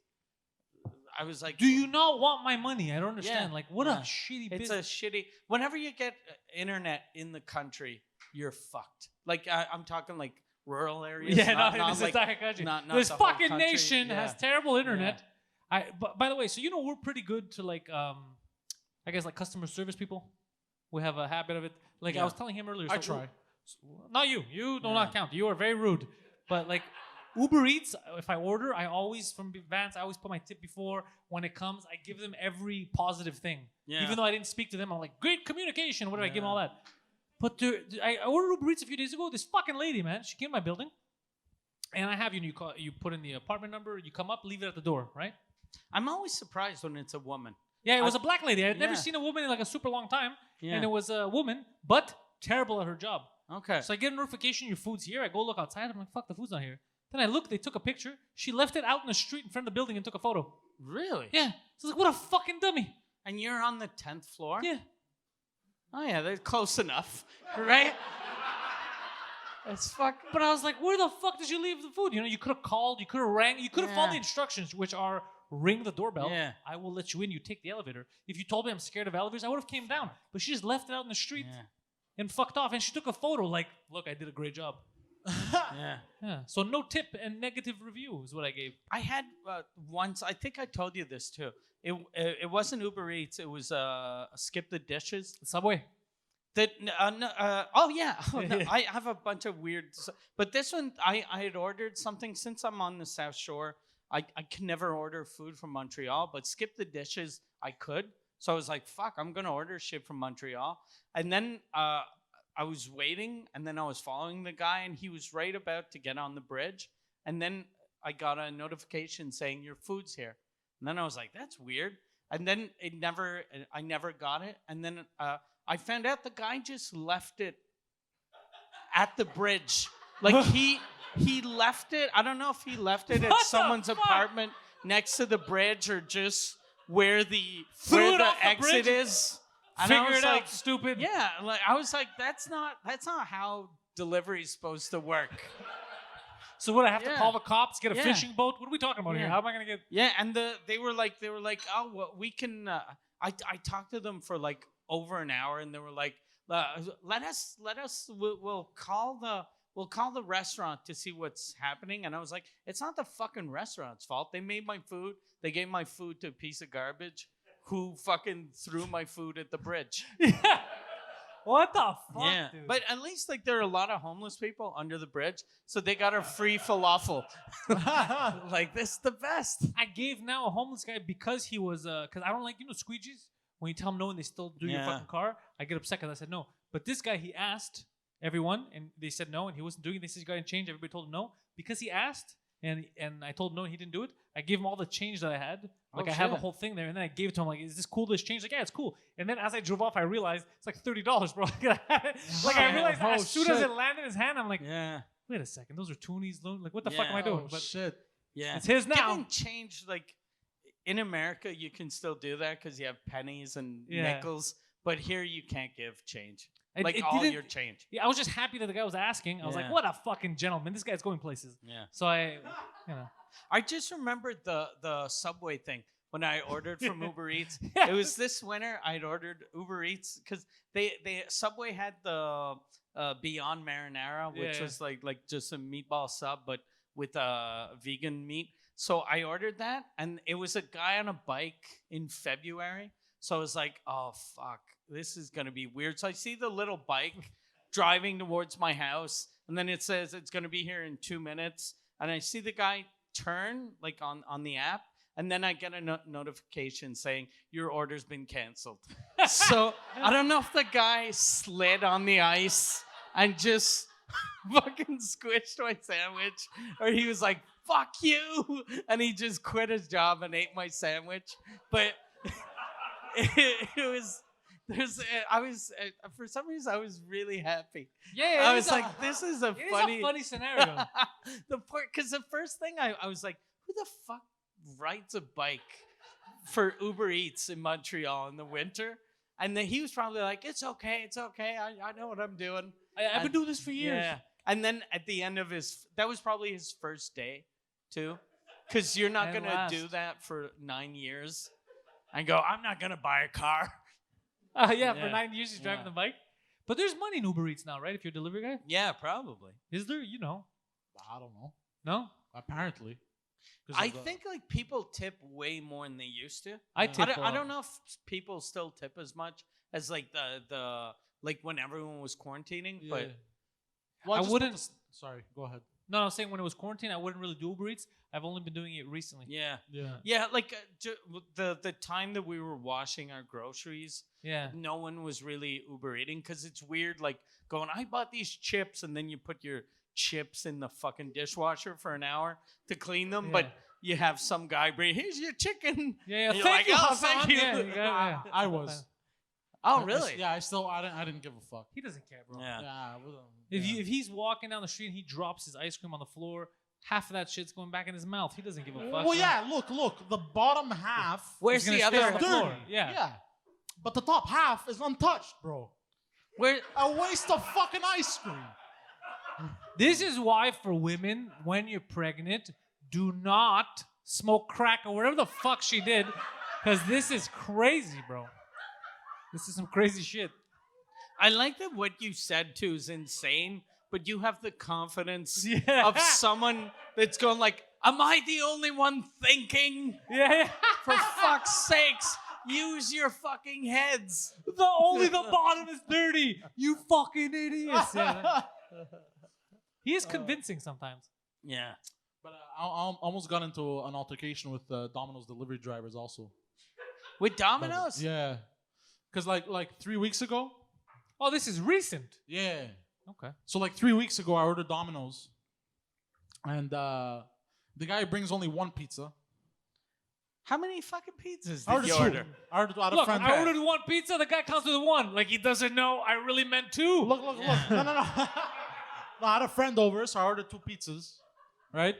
I was like, Do you not want my money? I don't understand. Yeah, Like, what yeah. a shitty it's business. a shitty. Whenever you get internet in the country, you're fucked. Like I'm talking like rural areas. Yeah, not no, this like, entire country. not This the whole fucking country. nation Yeah. has terrible internet. But by the way, so we're pretty good to like I guess like customer service people. We have a habit of it. Like I Yeah. was telling him earlier. I so try. Not you. You do Yeah. not count. You are very rude. But like Uber Eats, if I order, I always from Vans, I always put my tip before. When it comes, I give them every positive thing. Yeah. Even though I didn't speak to them, I'm like, great communication. What did I give them all Yeah. that? But I ordered Uber Eats a few days ago. This fucking lady, man, she came to my building, and I have you put in the apartment number. You come up, leave it at the door, right? I'm always surprised when it's a woman. Yeah, it was a black lady. I had never Yeah. seen a woman in like a super long time, Yeah. and it was a woman, but terrible at her job. Okay. So I get a notification, your food's here. I go look outside. I'm like, fuck, the food's not here. Then I look, they took a picture. She left it out in the street in front of the building and took a photo. Really? Yeah. So I was like, what a fucking dummy. And you're on the 10th floor? Yeah. Oh yeah, they're close enough, right? It's fucking. But I was like, where the fuck did you leave the food? You could have called, you could have rang, you could have followed Yeah. the instructions, which are ring the doorbell. Yeah. I will let you in. You take the elevator. If you told me I'm scared of elevators, I would have came down. But she just left it out in the street Yeah. and fucked off. And she took a photo like, look, I did a great job. Yeah. Yeah. So no tip and negative review is what I gave. I had once. I think I told you this too. It wasn't Uber Eats. It was Skip the Dishes. Subway. That oh yeah. Oh, no, Yeah. I have a bunch of weird. But this one, I had ordered something since I'm on the South Shore. I can never order food from Montreal, but Skip the Dishes I could. So I was like, fuck, I'm gonna order shit from Montreal. And then I was waiting, and then I was following the guy, and he was right about to get on the bridge. And then I got a notification saying your food's here. And then I was like, that's weird. And then I never got it. And then I found out the guy just left it at the bridge. Like he left it. I don't know if he left it at What the someone's fuck? apartment next to the bridge or just where the Threw it off the exit bridge? is. And I Figure was it like, out, stupid. yeah, like I was like, that's not how delivery is supposed to work. So what, I have to Yeah. call the cops, get a Yeah. fishing boat? What are we talking about here? Yeah. How am I going to get... Yeah, and they were like, oh, well, we can. I talked to them for like over an hour, and they were like, we'll call the restaurant to see what's happening. And I was like, it's not the fucking restaurant's fault. They made my food. They gave my food to a piece of garbage who fucking threw my food at the bridge. Yeah. What the fuck, Yeah, dude? but at least like there are a lot of homeless people under the bridge, so they got a free falafel. Like this is the best. I gave now a homeless guy because he was because I don't like squeegees when you tell them no and they still do your Yeah. fucking car. I get upset because I said no. But this guy, he asked everyone and they said no and he wasn't doing it. They said he got to change. Everybody told him no because he asked and I told him no and he didn't do it. I gave him all the change that I had. Like Oh, I have a shit. whole thing there and then I gave it to him like, is this cool? This change? Like, yeah, it's cool. And then as I drove off, I realized it's like $30, bro. Like I realized Oh, as soon as shit. it landed in his hand, I'm like, Yeah, wait a second, those are toonies. Like what the fuck am I Yeah. doing? Oh, But shit. yeah. it's his now. Giving change, like in America, you can still do that because you have pennies and Yeah. nickels. But here, you can't give change, It- like it all didn't- your change. Yeah, I was just happy that the guy was asking. I was like, Yeah. what a fucking gentleman. This guy's going places. Yeah. So I. I just remembered the Subway thing when I ordered from Uber Eats. Yeah. It was this winter. I'd ordered Uber Eats because they Subway had the Beyond Marinara, which Yeah. was like just a meatball sub, but with vegan meat. So I ordered that, and it was a guy on a bike in February. So I was like, oh fuck, this is gonna be weird. So I see the little bike driving towards my house, and then it says it's gonna be here in 2 minutes, and I see the guy turn like on the app, and then I get a notification saying your order's been canceled. So I don't know if the guy slid on the ice and just fucking squished my sandwich, or he was like, fuck you, and he just quit his job and ate my sandwich. But it was I was for some reason I was really happy. Yeah, I was like, this is a it is funny a funny scenario. because the first thing I was like, who the fuck rides a bike for Uber Eats in Montreal in the winter? And then he was probably like, it's okay. I know what I'm doing. I've been doing this for years. Yeah. And then at the end of that was probably his first day too. Because you're not And going to do that for 9 years and go, I'm not going to buy a car. Yeah, for 9 years he's driving the bike. But there's money in Uber Eats now, right? If you're a delivery guy? Yeah, probably. Is there? You know. I don't know. No? Apparently. I think like people tip way more than they used to. I tip. I don't know if people still tip as much as like the like when everyone was quarantining, Yeah. but Well, I just wouldn't- put this- sorry, go ahead. No, I was saying when it was quarantine, I wouldn't really do Uber Eats. I've only been doing it recently. yeah. Yeah. Like the time that we were washing our groceries, Yeah. no one was really Uber eating because it's weird. Like going, I bought these chips, and then you put your chips in the fucking dishwasher for an hour to clean them, but you have some guy bring, here's your chicken. Yeah. And you're Thank like, you, oh, Hassan. thank you. Yeah, yeah. I was. Oh, I- really? Yeah, I didn't give a fuck. He doesn't care, bro. Yeah. Yeah. If he's walking down the street and he drops his ice cream on the floor, half of that shit's going back in his mouth. He doesn't give a fuck. Well, yeah. Look. The bottom half. Where's He's the gonna stay other on the half? floor. Yeah. Yeah. But the top half is untouched, bro. Where? A waste of fucking ice cream. This is why for women, when you're pregnant, do not smoke crack or whatever the fuck she did, because this is crazy, bro. This is some crazy shit. I like that what you said too is insane, but you have the confidence Yeah. of someone that's going like, am I the only one thinking? Yeah. For fuck's sakes, use your fucking heads. Only the bottom is dirty. You fucking idiots. Yeah. He is convincing sometimes. Yeah. But I almost got into an altercation with Domino's delivery drivers also. With Domino's? Yeah. Because like 3 weeks ago. Oh, this is recent. Yeah. Okay. So like 3 weeks ago, I ordered Domino's, and the guy brings only one pizza. How many fucking pizzas I did ordered you two. order? I ordered out of Look, friend. I ordered one pizza. The guy counts with one. Like he doesn't know. I really meant two. Look. No. No, I had a friend over, so I ordered 2 pizzas. Right?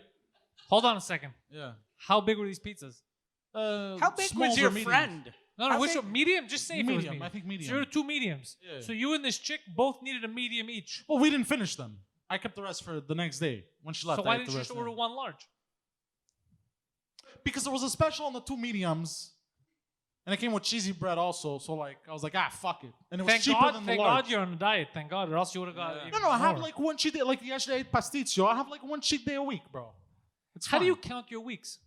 Hold on a second. Yeah. How big were these pizzas? How big smalls was or your mediums? friend? No, How which big- one? Medium? Just say if it was Medium. medium. I think medium. So there were 2 mediums. Yeah. So you and this chick both needed a medium each. Well, we didn't finish them. I kept the rest for the next day when she left. So why I ate didn't the you rest just order then. one large? Because there was a special on the 2 mediums, and it came with cheesy bread also. So like I was like, fuck it, and it was cheaper than the Thank large. God you're on a diet. Thank God, or else you would have got. Yeah. even No, I have more. like one cheat day. Like yesterday I ate pasticcio. I have like one cheat day a week, bro. It's How do fine. you count your weeks?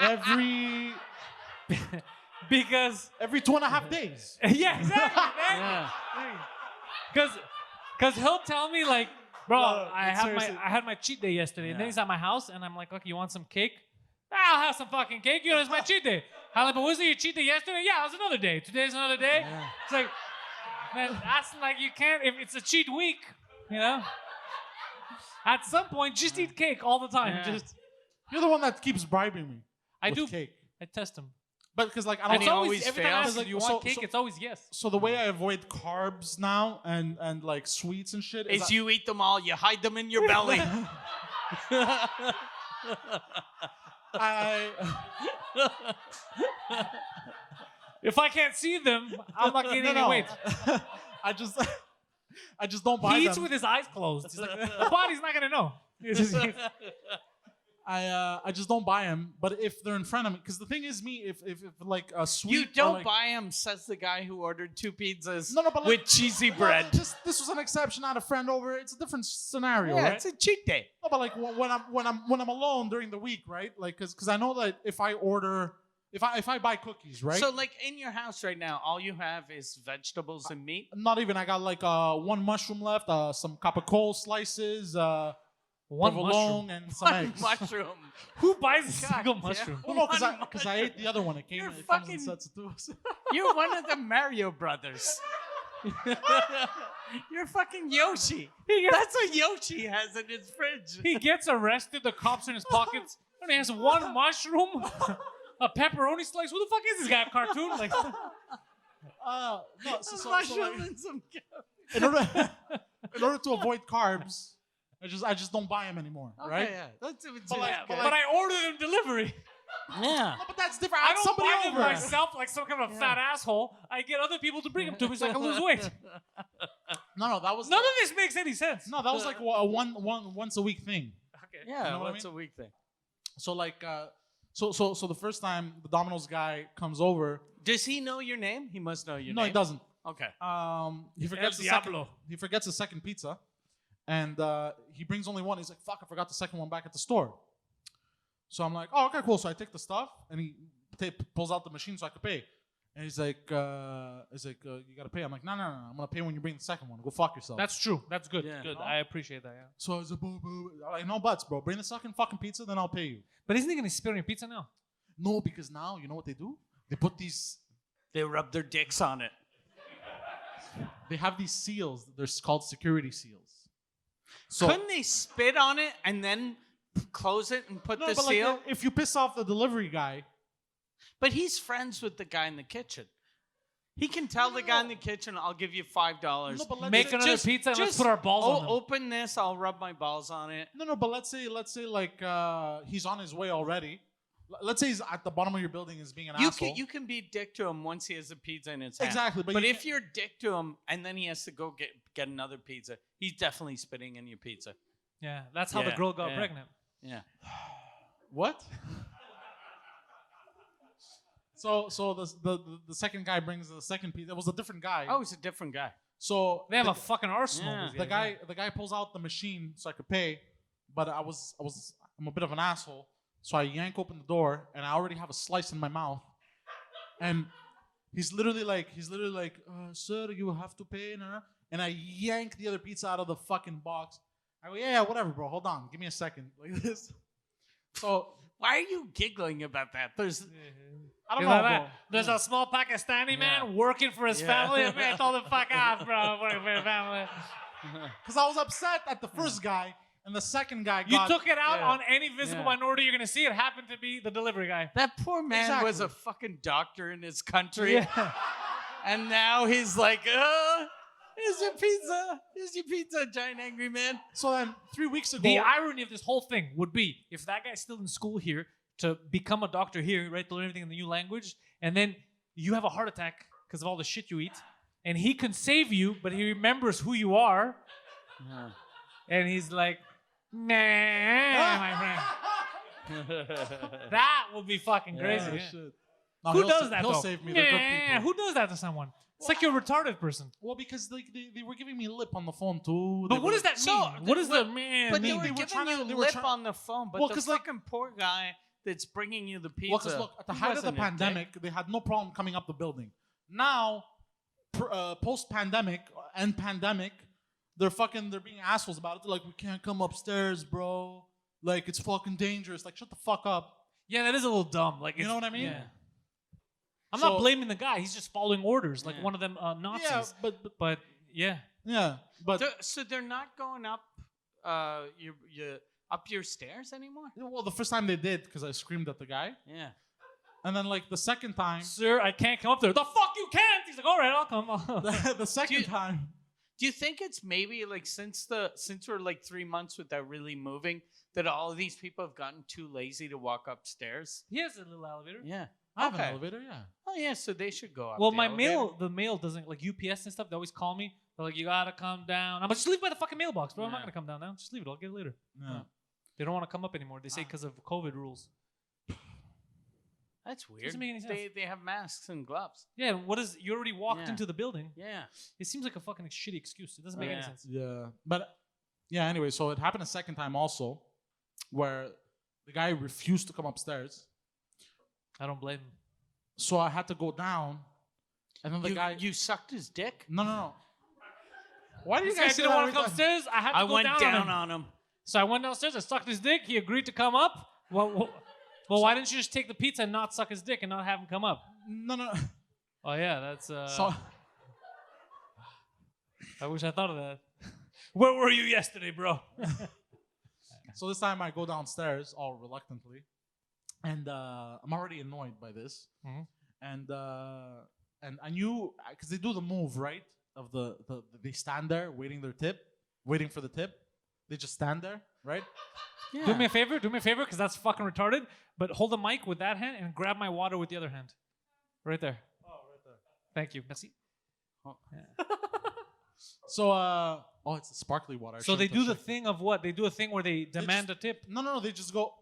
every Because every 2.5 days? yeah, exactly, man. Yeah. Because he'll tell me like, bro, No, I seriously. had my cheat day yesterday, and then Yeah. he's at my house, and I'm like, okay, you want some cake? I'll have some fucking cake. You know, it's my cheat day. I'm like, but wasn't your cheat day yesterday? Yeah, it was another day. Today's another day. Yeah. It's like, man, that's like you can't. If it's a cheat week, you know. At some point, just eat cake all the time. Yeah. Just You're the one that keeps bribing me. I with do. cake. I test him. But because like I And don't. he It's always every time I fails. ask, Like, do you so- want cake? so- It's always yes. So the way I avoid carbs now and like sweets and shit Is is you eat them all, you hide them in your belly. I If I can't see them, I'm not gaining any no. weight. I just don't buy He eats them. with his eyes closed. He's like, the body's not gonna know. It's just- I just don't buy them. But if they're in front of me, because the thing is, me if like a sweet. You or, don't like, buy them, says the guy who ordered 2 pizzas No, but like, with cheesy no, bread. this was an exception, not a friend over. It's a different scenario, Yeah, right? it's a cheat day. No, but like when I'm alone during the week, right? Like because I know that if I order, if I buy cookies, right? So, like, in your house right now, all you have is vegetables and meat? Not even. I got like 1 mushroom left, some capicola slices, One provolone, mushroom. and some eggs. Mushroom. Who buys a God single damn. mushroom? Well, no, One because I ate the other one. It came. You're It comes in fucking- sets of 2. You're one of the Mario brothers. You're fucking Yoshi. That's what Yoshi has in his fridge. He gets arrested. The cops are in his pockets. And he has 1 mushroom. A pepperoni slice? Who the fuck is this guy? A cartoon? Like, No, so Mushroom like, and some in order to avoid carbs, I just don't buy them anymore, Okay, right? yeah. That's But like- but I ordered them delivery. yeah. No, but that's different. I I don't somebody buy them over. myself like some kind of fat asshole. I get other people to bring them to me so I can lose weight. No, that was None of this makes any sense. no, that was like a once a week thing. Okay. Yeah, You know what I what's mean? a week thing? So like, so the first time the Domino's guy comes over, Does he know your name? He must know your no, name. he doesn't. Okay. He forgets El the second. Diablo. He forgets the second pizza, and he brings only one. He's like, "Fuck, I forgot the second one back at the store." So I'm like, "Oh, okay, cool." So I take the stuff, and he pulls out the machine so I could pay. And he's like, "You gotta pay." I'm like, "No, I'm gonna pay when you bring the second one. Go fuck yourself." That's true. That's good. Yeah. Good. No? I appreciate that. Yeah. So I was like, I'm like, "No buts, bro. Bring the second fucking pizza, then I'll pay you." But isn't he gonna spit on your pizza now? No, because now you know what they do? They put these. They rub their dicks on it. They have these seals. They're called security seals. So Couldn't they spit on it and then close it and put no, the but seal? like, if you piss off the delivery guy, But he's friends with the guy in the kitchen. He can tell the guy in the kitchen, "I'll give you $5." no, but let's Make say, another pizza and let's put our balls on them. Open this. I'll rub my balls on it. no, but let's say like he's on his way already. Let's say he's at the bottom of your building is being an asshole. You can be dick to him once he has a pizza in his hand. Exactly, but But you if you're dick to him and then he has to go get another pizza, he's definitely spitting in your pizza. Yeah. That's how the Yeah, girl got yeah. pregnant. Yeah. what? So the second guy brings the second pizza. It was a different guy. Oh, he's a different guy. So They have a fucking arsenal. Yeah. these the guy pulls out the machine so I could pay, but I'm a bit of an asshole, so I yank open the door and I already have a slice in my mouth, and he's literally like, "Sir, you have to pay," and I yank the other pizza out of the fucking box. I go, "Yeah, whatever, bro. Hold on, give me a second," like this. So Why are you giggling about that? There's I don't You know, know bro. that? There's a small Pakistani man working for his Yeah. family. Man, I told him, fuck off, bro. Working for your family. Because I was upset at the first guy, and the second guy You got. took it out Yeah. on any visible Yeah. minority you're going to see. It happened to be the delivery guy. that poor man was a Exactly. fucking doctor in his country, Yeah. and now he's like, here's your pizza. Here's your pizza, giant angry man. So then 3 weeks ago, The irony of this whole thing would be if that guy's still in school here to become a doctor here, right, to learn everything in the new language, and then you have a heart attack because of all the shit you eat, and he can save you, but he remembers who you are, and he's like, nah, my friend. That would be fucking crazy. Oh, yeah. shit. No, Who he'll does sa- that He'll though? save me. They're good Nah, people. who does that to someone? It's like you're a retarded person. Well, because they were giving me lip on the phone too. But They what were- does that So, mean? What is the man But mean? they were giving trying to- you they were lip try- on the phone, but Well, the 'cause, like- fucking poor guy that's bringing you the pizza. Well, because look, at the he height of the wasn't a dick. pandemic, they had no problem coming up the building. Now, post-pandemic and pandemic, they're being assholes about it. They're like, "We can't come upstairs, bro. Like, it's fucking dangerous." Like, shut the fuck up. Yeah, that is a little dumb. Like, You know what I mean? Yeah. I'm So- not blaming the guy. He's just following orders, like Yeah. one of them Nazis. Yeah, but But yeah, yeah, but So they're not going up you up your stairs anymore? well, the first time they did because I screamed at the guy, Yeah. and then like the second time, sir, I can't come up there. The fuck you can't. He's like, all right, I'll come. the second you- time, Do you think it's maybe like since we're like 3 months without really moving that all of these people have gotten too lazy to walk upstairs? He has a little elevator. Yeah. I have an Okay. elevator. Yeah. Oh yeah, so they should go up. Well, the my elevator. the mail doesn't, like UPS and stuff, they always call me. They're like, you gotta come down. I'm like, just leave by the fucking mailbox, bro. I'm not Yeah. gonna come down now. Just leave it. I'll get it later. Yeah. They don't want to come up anymore. They say because of COVID rules. That's weird. Doesn't make any sense. They have masks and gloves. Yeah, and what is, you already walked Yeah. into the building. Yeah. It seems like a fucking shitty excuse. It doesn't make any Yeah. sense. Yeah, but yeah. Anyway, so it happened a second time also, where the guy refused to come upstairs. I don't blame him. So I had to go down, and then the guy. You sucked his dick? No. Why do you This guy guys say didn't that want to every come time? upstairs. I had to I go went down, down on him. on him. So I went downstairs. I sucked his dick. He agreed to come up. Well, why didn't you just take the pizza and not suck his dick and not have him come up? No. Oh yeah, that's. So I wish I thought of that. Where were you yesterday, bro? this time I go downstairs all reluctantly, and I'm already annoyed by this. Mhm. And I knew because they do the move right of the they stand there waiting for the tip. They just stand there, right? Do me a favor, because that's fucking retarded. But hold the mic with that hand and grab my water with the other hand. Right there. Oh, right there. Thank you. Merci. So, it's the sparkly water. I So they shouldn't do have the checked. thing of what? They do a thing where they demand just- a tip. No, they just go.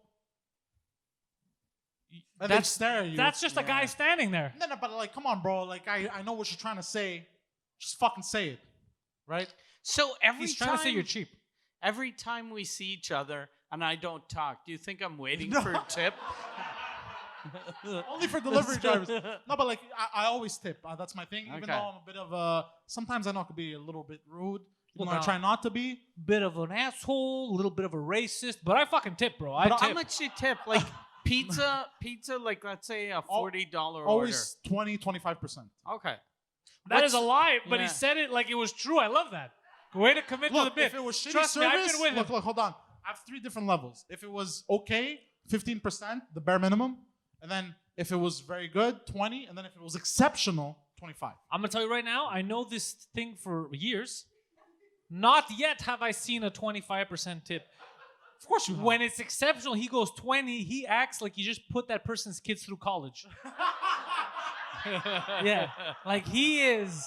And That's- they stare at you. That's just a guy standing there. No, but like, come on, bro. Like, I know what you're trying to say. Just fucking say it, right? So every He's time trying to say you're cheap. every time we see each other and I don't talk, do you think I'm waiting for a tip? Only for delivery drivers. No, but like, I always tip. That's my thing. Even Okay. though I'm a bit of a. Sometimes I know I could be a little bit rude. Even Look, though I try not to be. Bit of an asshole, a little bit of a racist, but I fucking tip, bro. I But tip. How much you tip? Like pizza, like let's say a $40 order. Always 20-25%. Okay. That is a lie, but he yeah. said it like it was true. I love that. Way to commit to the Look, bit. if it was shitty Trust me, I've service, been with him. look, hold on. I have 3 different levels. If it was okay, 15%, the bare minimum, and then if it was very good, 20, and then if it was exceptional, 25. I'm gonna tell you right now. I know this thing for years. Not yet have I seen a 25% tip. Of course you have. When it's exceptional, he goes 20. He acts like he just put that person's kids through college. Yeah, like he is.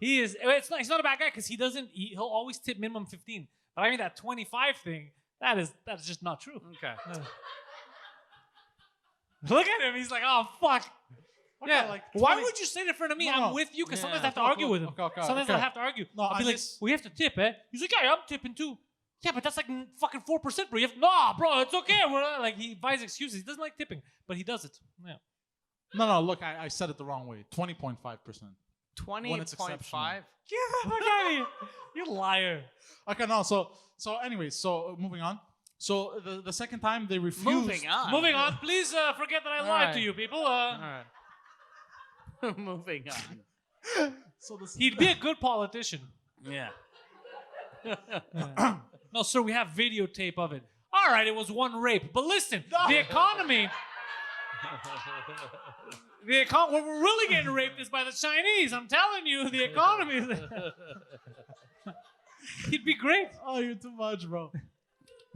It's not. He's not a bad guy because he doesn't. He'll always tip minimum 15. But I mean that 25 thing. That's just not true. Okay. Look at him. He's like, oh fuck. Okay, Yeah. like Why 20 would you say that in front of me? No, I'm no. with you because Yeah. sometimes I have to Okay, argue with him. okay, Sometimes okay. I have to argue. No, I'll be I like, just- we have to tip, eh? He's like, yeah, I'm tipping too. Yeah, but that's like fucking 4%, bro. You have nah, bro. It's okay. We're not, like he buys excuses. He doesn't like tipping, but he does it. Yeah. No, look, I said it the wrong way. 20.5%. 20.5. Get the fuck out of here. You liar. Okay, no, so anyways, so moving on. So the second time they refused. Moving on. Moving on. Please forget that I lied right. to you, people. All right. Moving on. So this, He'd be a good politician. Yeah. No, sir, we have videotape of it. All right, it was one rape. But listen, the economy... what we're really getting raped is by the Chinese. I'm telling you, the economy... He'd be great. oh, you're too much, bro.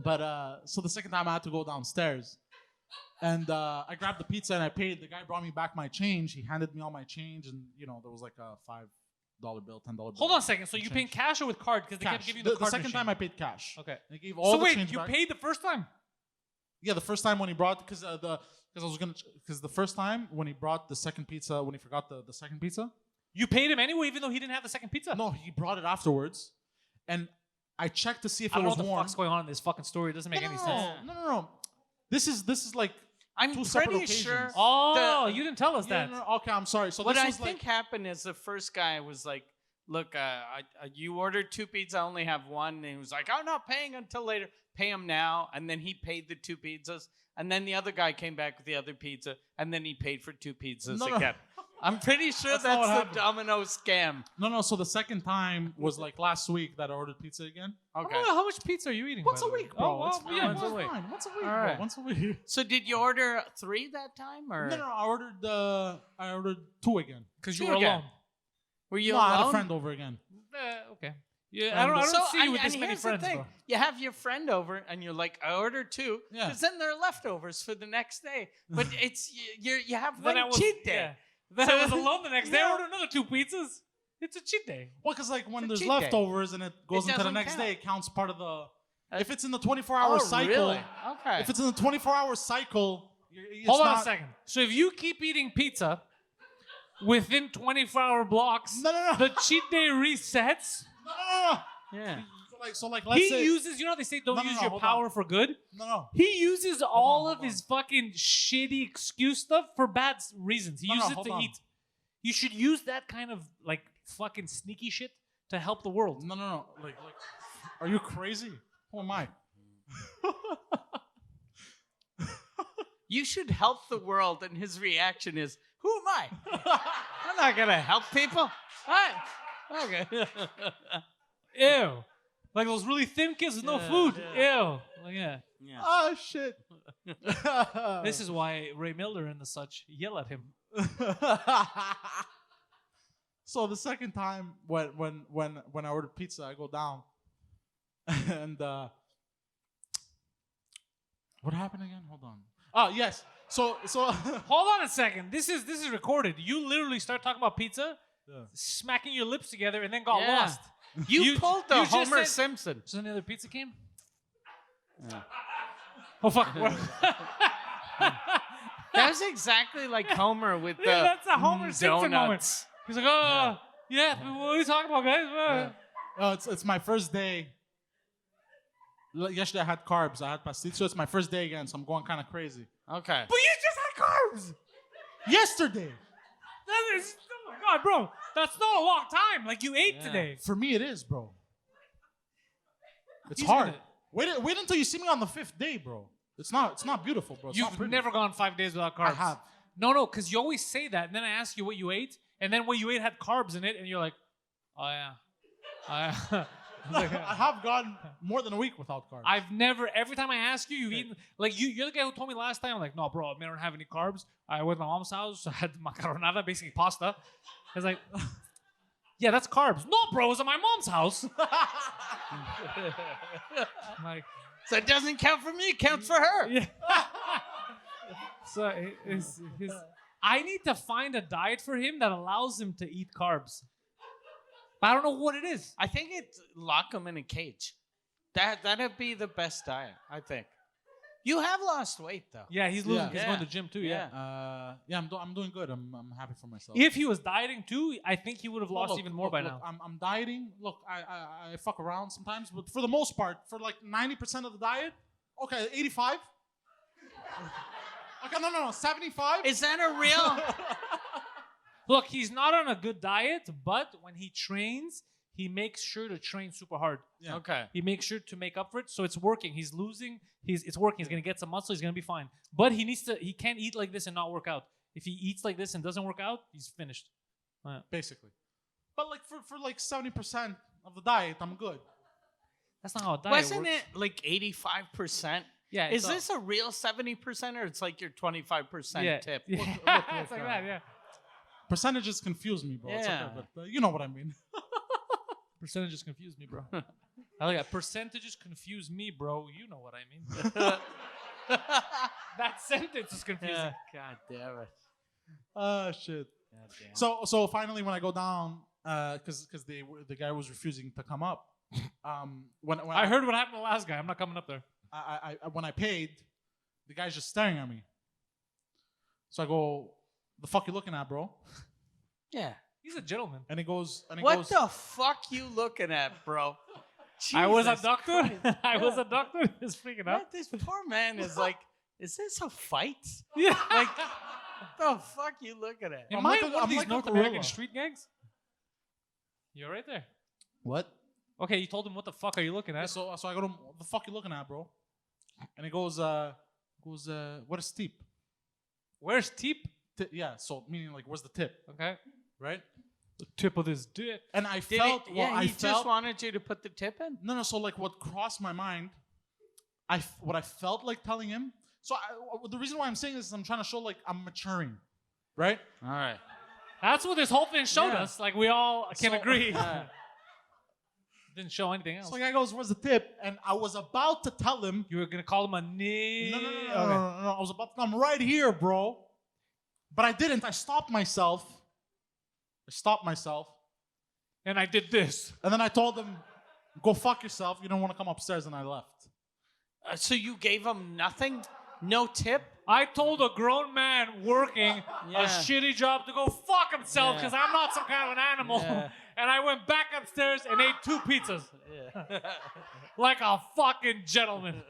But so the second time I had to go downstairs. And I grabbed the pizza and I paid. The guy brought me back my change. He handed me all my change, and there was like a $5 bill, $10 bill. Hold on a second. So you Change. paying cash or with card? Because they kept Cash. giving The the card second machine. time I paid cash. Okay. They gave all So the wait, change you back. paid the first time? Yeah, the first time when he brought because the first time when he brought the second pizza when he forgot the second pizza. You paid him anyway, even though he didn't have the second pizza? No, he brought it afterwards, and I checked to see if I it don't know was what the warm. fuck's going on in this fucking story. It doesn't make any sense. No. This is like I'm two separate pretty occasions. sure. Oh, you didn't tell us Yeah, that. no, okay, I'm sorry. So What this I was think happened is the first guy was like, look, you ordered 2 pizzas, I only have 1. And he was like, I'm not paying until later. Pay him now. And then he paid the 2 pizzas. And then the other guy came back with the other pizza. And then he paid for 2 pizzas No. again. I'm pretty sure That's not what that's happened. the Domino scam. No. So the second time was like last week that I ordered pizza again. Okay. Oh, how much pizza are you eating? Once by a the way? week, bro. Oh, well, It's fine. yeah, It's once a week. fine. Once a week, All bro. right. Once a week. So did you order 3 that time? Or No, I ordered 2 again. Because you Two were again. alone. Were you No, alone? I had a friend over again. Okay. Yeah, I don't So, see you with and this many here's friends, the thing. bro. You have your friend over, and you're like, I ordered 2, Yeah. because then there are leftovers for the next day. But it's you have Then I one was, cheat day. yeah. Then I was alone the next day. I Yeah. ordered another 2 pizzas. It's a cheat day. Well, because like when It's a there's cheat day. leftovers and it goes into the doesn't next count. day, it counts part of the. If it's in the 24-hour Oh, cycle, really? Okay. if it's in the 24-hour cycle, it's Hold on not, a second. So if you keep eating pizza within 24-hour blocks, No. the cheat day resets. No. yeah. So like let's He say uses, you know, they say don't No, use your hold power on. for good. no. He uses all hold of his fucking shitty excuse stuff for bad reasons. He No, uses it hold to on. eat. You should use that kind of like fucking sneaky shit to help the world. No. Like, are you crazy? Who am I? You should help the world, and his reaction is, who am I? I'm not going to help people. All right. Okay. Ew. Like those really thin kids with no Yeah, food. yeah. Ew. Like, yeah. Yeah. Oh shit. This is why Ray Miller and the such yell at him. So the second time when I ordered pizza, I go down, and what happened again? Hold on. Oh yes. So Hold on a second. This is recorded. You literally start talking about pizza, smacking your lips together, and then got Yeah. lost. You pulled the you just Homer said- Simpson. So another pizza came? Oh fuck. That's exactly like Homer with the Yeah, that's a Homer Simpson moment. donuts. He's like, oh, yeah, what are you talking about, guys? oh, it's my first day. Yesterday I had carbs. I had pastillas. So it's my first day again. So I'm going kind of crazy. Okay. But you just had carbs. Yesterday. That is, oh my god, bro. That's not a long time. Like you ate today. For me, it is, bro. It's He's hard. gonna- Wait until you see me on the 5th day, bro. It's not beautiful, bro. It's not You've pretty. never gone 5 days without carbs. I have. No, because you always say that, and then I ask you what you ate, and then what you ate had carbs in it, and you're like, oh yeah. I was like, I have gone more than a week without carbs. I've never. Every time I ask you, you've eaten. Like you're the guy who told me last time. I'm like, no, bro, I don't have any carbs. I went to my mom's house. I had macaronada, basically pasta. I was like, yeah, that's carbs. No, bro, it was at my mom's house. I'm like, So it doesn't count for me, it counts for her. yeah. So I need to find a diet for him that allows him to eat carbs. But I don't know what it is. I think it's lock him in a cage. That'd be the best diet, I think. You have lost weight though. Yeah, he's losing. Yeah. He's going to the gym too. Yeah. I'm doing good. I'm happy for myself. If he was dieting too, I think he would have lost Look, even more look, by look, now. I'm dieting. Look, I fuck around sometimes, but for the most part, for like 90% of the diet, okay, 85. Okay, no, 75. Is that a real? Look, he's not on a good diet, but when he trains, he makes sure to train super hard. Yeah. Okay. He makes sure to make up for it, so it's working. He's losing. It's working. He's gonna get some muscle. He's gonna be fine. But he can't eat like this and not work out. If he eats like this and doesn't work out, he's finished. Basically. But like for like 70% of the diet, I'm good. That's not how a diet Wasn't works. it like 85%? Yeah. Is this a real 70% or it's like your 25% tip? Yeah. Look, It's like that. Yeah. Percentages confuse me, bro. It's Yeah. okay, but you know what I mean. Percentages confuse me, bro. I like that. Percentages confuse me, bro. You know what I mean. That sentence is confusing. Yeah. God damn it. Oh shit. God damn. So finally, when I go down, because the guy was refusing to come up. When I heard what happened to the last guy. I'm not coming up there. when I paid, the guy's just staring at me. So I go, "The fuck you looking at, bro?" Yeah. He's a gentleman. And he goes, What the fuck you looking at, bro? I was a Jesus doctor. Christ. I was a doctor. He's freaking out. What? This poor man is like, is this a fight? Yeah. Like, the fuck you looking at? Am I'm I like a- one of I'm these like a North gorilla. American street gangs? You're right there. What? Okay, you told him what the fuck are you looking at? So I go to him, "What the fuck you looking at, bro?" And he goes, "What is tip?" Where's tip? Yeah, so meaning like, where's the tip, Okay. right? The tip of this dick. And I Did felt, he, yeah, I he felt, just wanted you to put the tip in? no. So like, what crossed my mind, what I felt like telling him. So the reason why I'm saying this is I'm trying to show like I'm maturing, right? All right. That's what this whole thing showed Yeah. us. Like we all can So- agree. Didn't show anything else. So the guy goes, "Where's the tip?" And I was about to tell him, You were gonna call him a nigga. No. I was about to tell him right here, bro. But I didn't. I stopped myself. And I did this. And then I told him, "Go fuck yourself. You don't want to come upstairs." And I left. So you gave him nothing? No tip? I told a grown man working Yeah. a shitty job to go fuck himself Yeah. because I'm not some kind of an animal. Yeah. And I went back upstairs and ate 2 pizzas Yeah. like a fucking gentleman.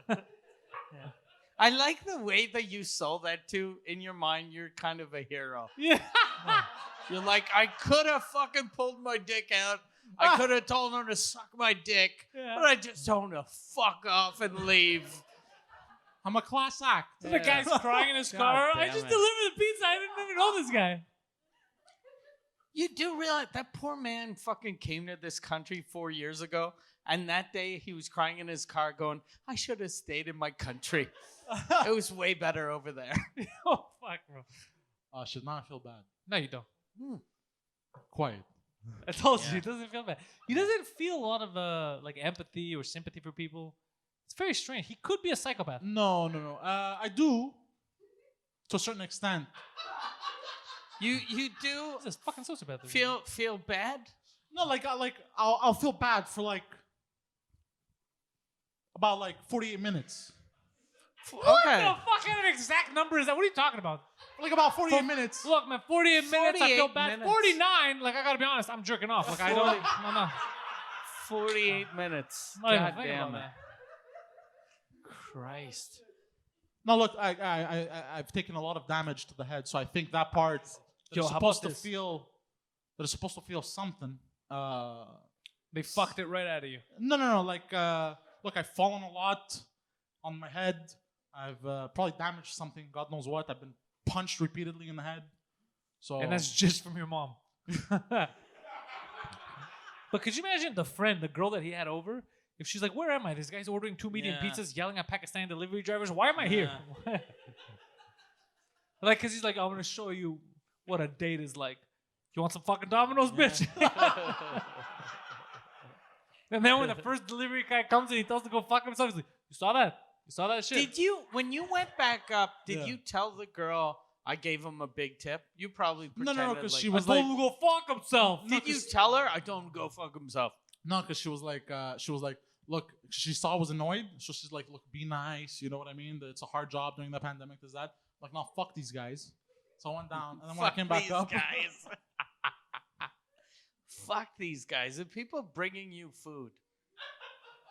I like the way that you sold that too. In your mind, you're kind of a hero. Yeah. You're like, I could have fucking pulled my dick out. I could have told him to suck my dick. Yeah. But I just told him to fuck off and leave. I'm a class act. So the guy's crying in his God car. I damn just it. delivered the pizza. I didn't even know this guy. You do realize that poor man fucking came to this country 4 years ago, and that day he was crying in his car going, I should have stayed in my country. It was way better over there. Oh, fuck, bro. I should not feel bad. No, you don't. Quiet. I told you, he doesn't feel bad. He doesn't feel a lot of like empathy or sympathy for people. It's very strange. He could be a psychopath. No. I do, to a certain extent. You do He's a fucking sociopath. feel bad? No, I'll feel bad for about 48 minutes. What Okay. the fuck kind of exact number is that? What are you talking about? Like about 48 minutes. Look, man, 48 minutes, I feel 48 bad. minutes. 49, like, I gotta be honest, I'm jerking off. Like, I don't, no. 48 minutes. Not even God thinking damn about it. that. Christ. No, look, I've taken a lot of damage to the head, so I think that part that Yo, is how supposed about to this? feel something. They fucked it right out of you. No. Look, I've fallen a lot on my head. I've probably damaged something. God knows what. I've been punched repeatedly in the head. So And that's just from your mom. But could you imagine the girl that he had over? If she's like, where am I? This guy's ordering 2 medium Yeah. pizzas, yelling at Pakistani delivery drivers. Why am I here? Like, because he's like, I'm going to show you what a date is like. You want some fucking Domino's, bitch? And then when the first delivery guy comes and he tells him to go fuck himself, he's like, you saw that? You saw that shit? Did you, when you went back up, did Yeah. you tell the girl I gave him a big tip? You probably No, pretended because like, she I was told like, him to go fuck himself. Did you tell her? I told him to go fuck himself. no, because she was like, look, she saw I was annoyed, so she's like, look, be nice. You know what I mean? It's a hard job during the pandemic. There's that. Like, no, fuck these guys. So I went down, and then when I Fuck came back these up, guys. Fuck these guys. The people bringing you food.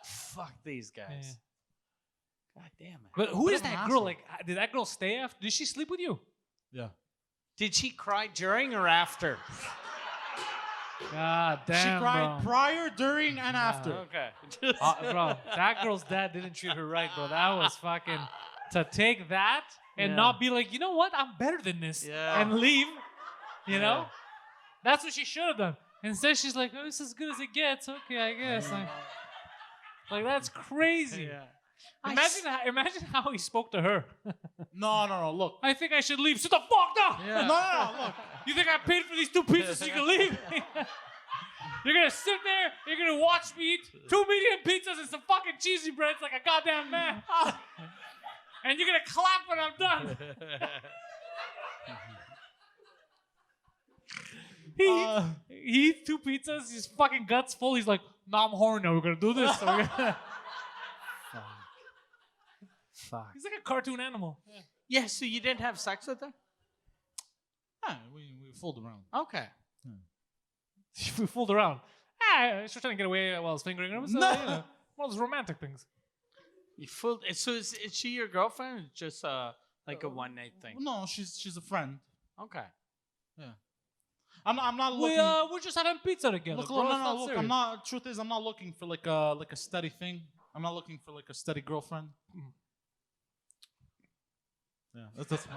Fuck these guys. God damn it. But who But is I'm an that girl? asshole. Like, did that girl stay after? Did she sleep with you? yeah, Did she cry during or after? God damn, she cried bro. prior, during, and after. Okay. Bro, that girl's dad didn't treat her right, bro. That was fucking to take that and Yeah. not be like, you know what? I'm better than this, Yeah. and leave. You know, Yeah. that's what she should have done. Instead, she's like, oh, this is as good as it gets. Okay, I guess. Like that's crazy. Yeah. Imagine how he spoke to her. No. Look, I think I should leave. Sit the fuck down. Yeah. no. Look, You think I paid for these 2 pizzas so you can leave? You're gonna sit there, you're gonna watch me eat 2 medium pizzas and some fucking cheesy breads like a goddamn man. And you're gonna clap when I'm done. He eats 2 pizzas, his fucking guts full. He's like, nah, I'm horny now. We're gonna do this. So we're gonna... Fuck. He's like a cartoon animal. Yeah, so you didn't have sex with her? yeah, we fooled around. Okay. We fooled around. She was trying to get away while I was fingering him. So, No. you know, one of those romantic things. You fooled. So is she your girlfriend or just like a one night thing? No, she's a friend. Okay. I'm not looking. We're just having pizza together. Look, bro. no, It's not look. serious. I'm not. Truth is, I'm not looking for like a steady thing. I'm not looking for like a steady girlfriend. Yeah, that's my.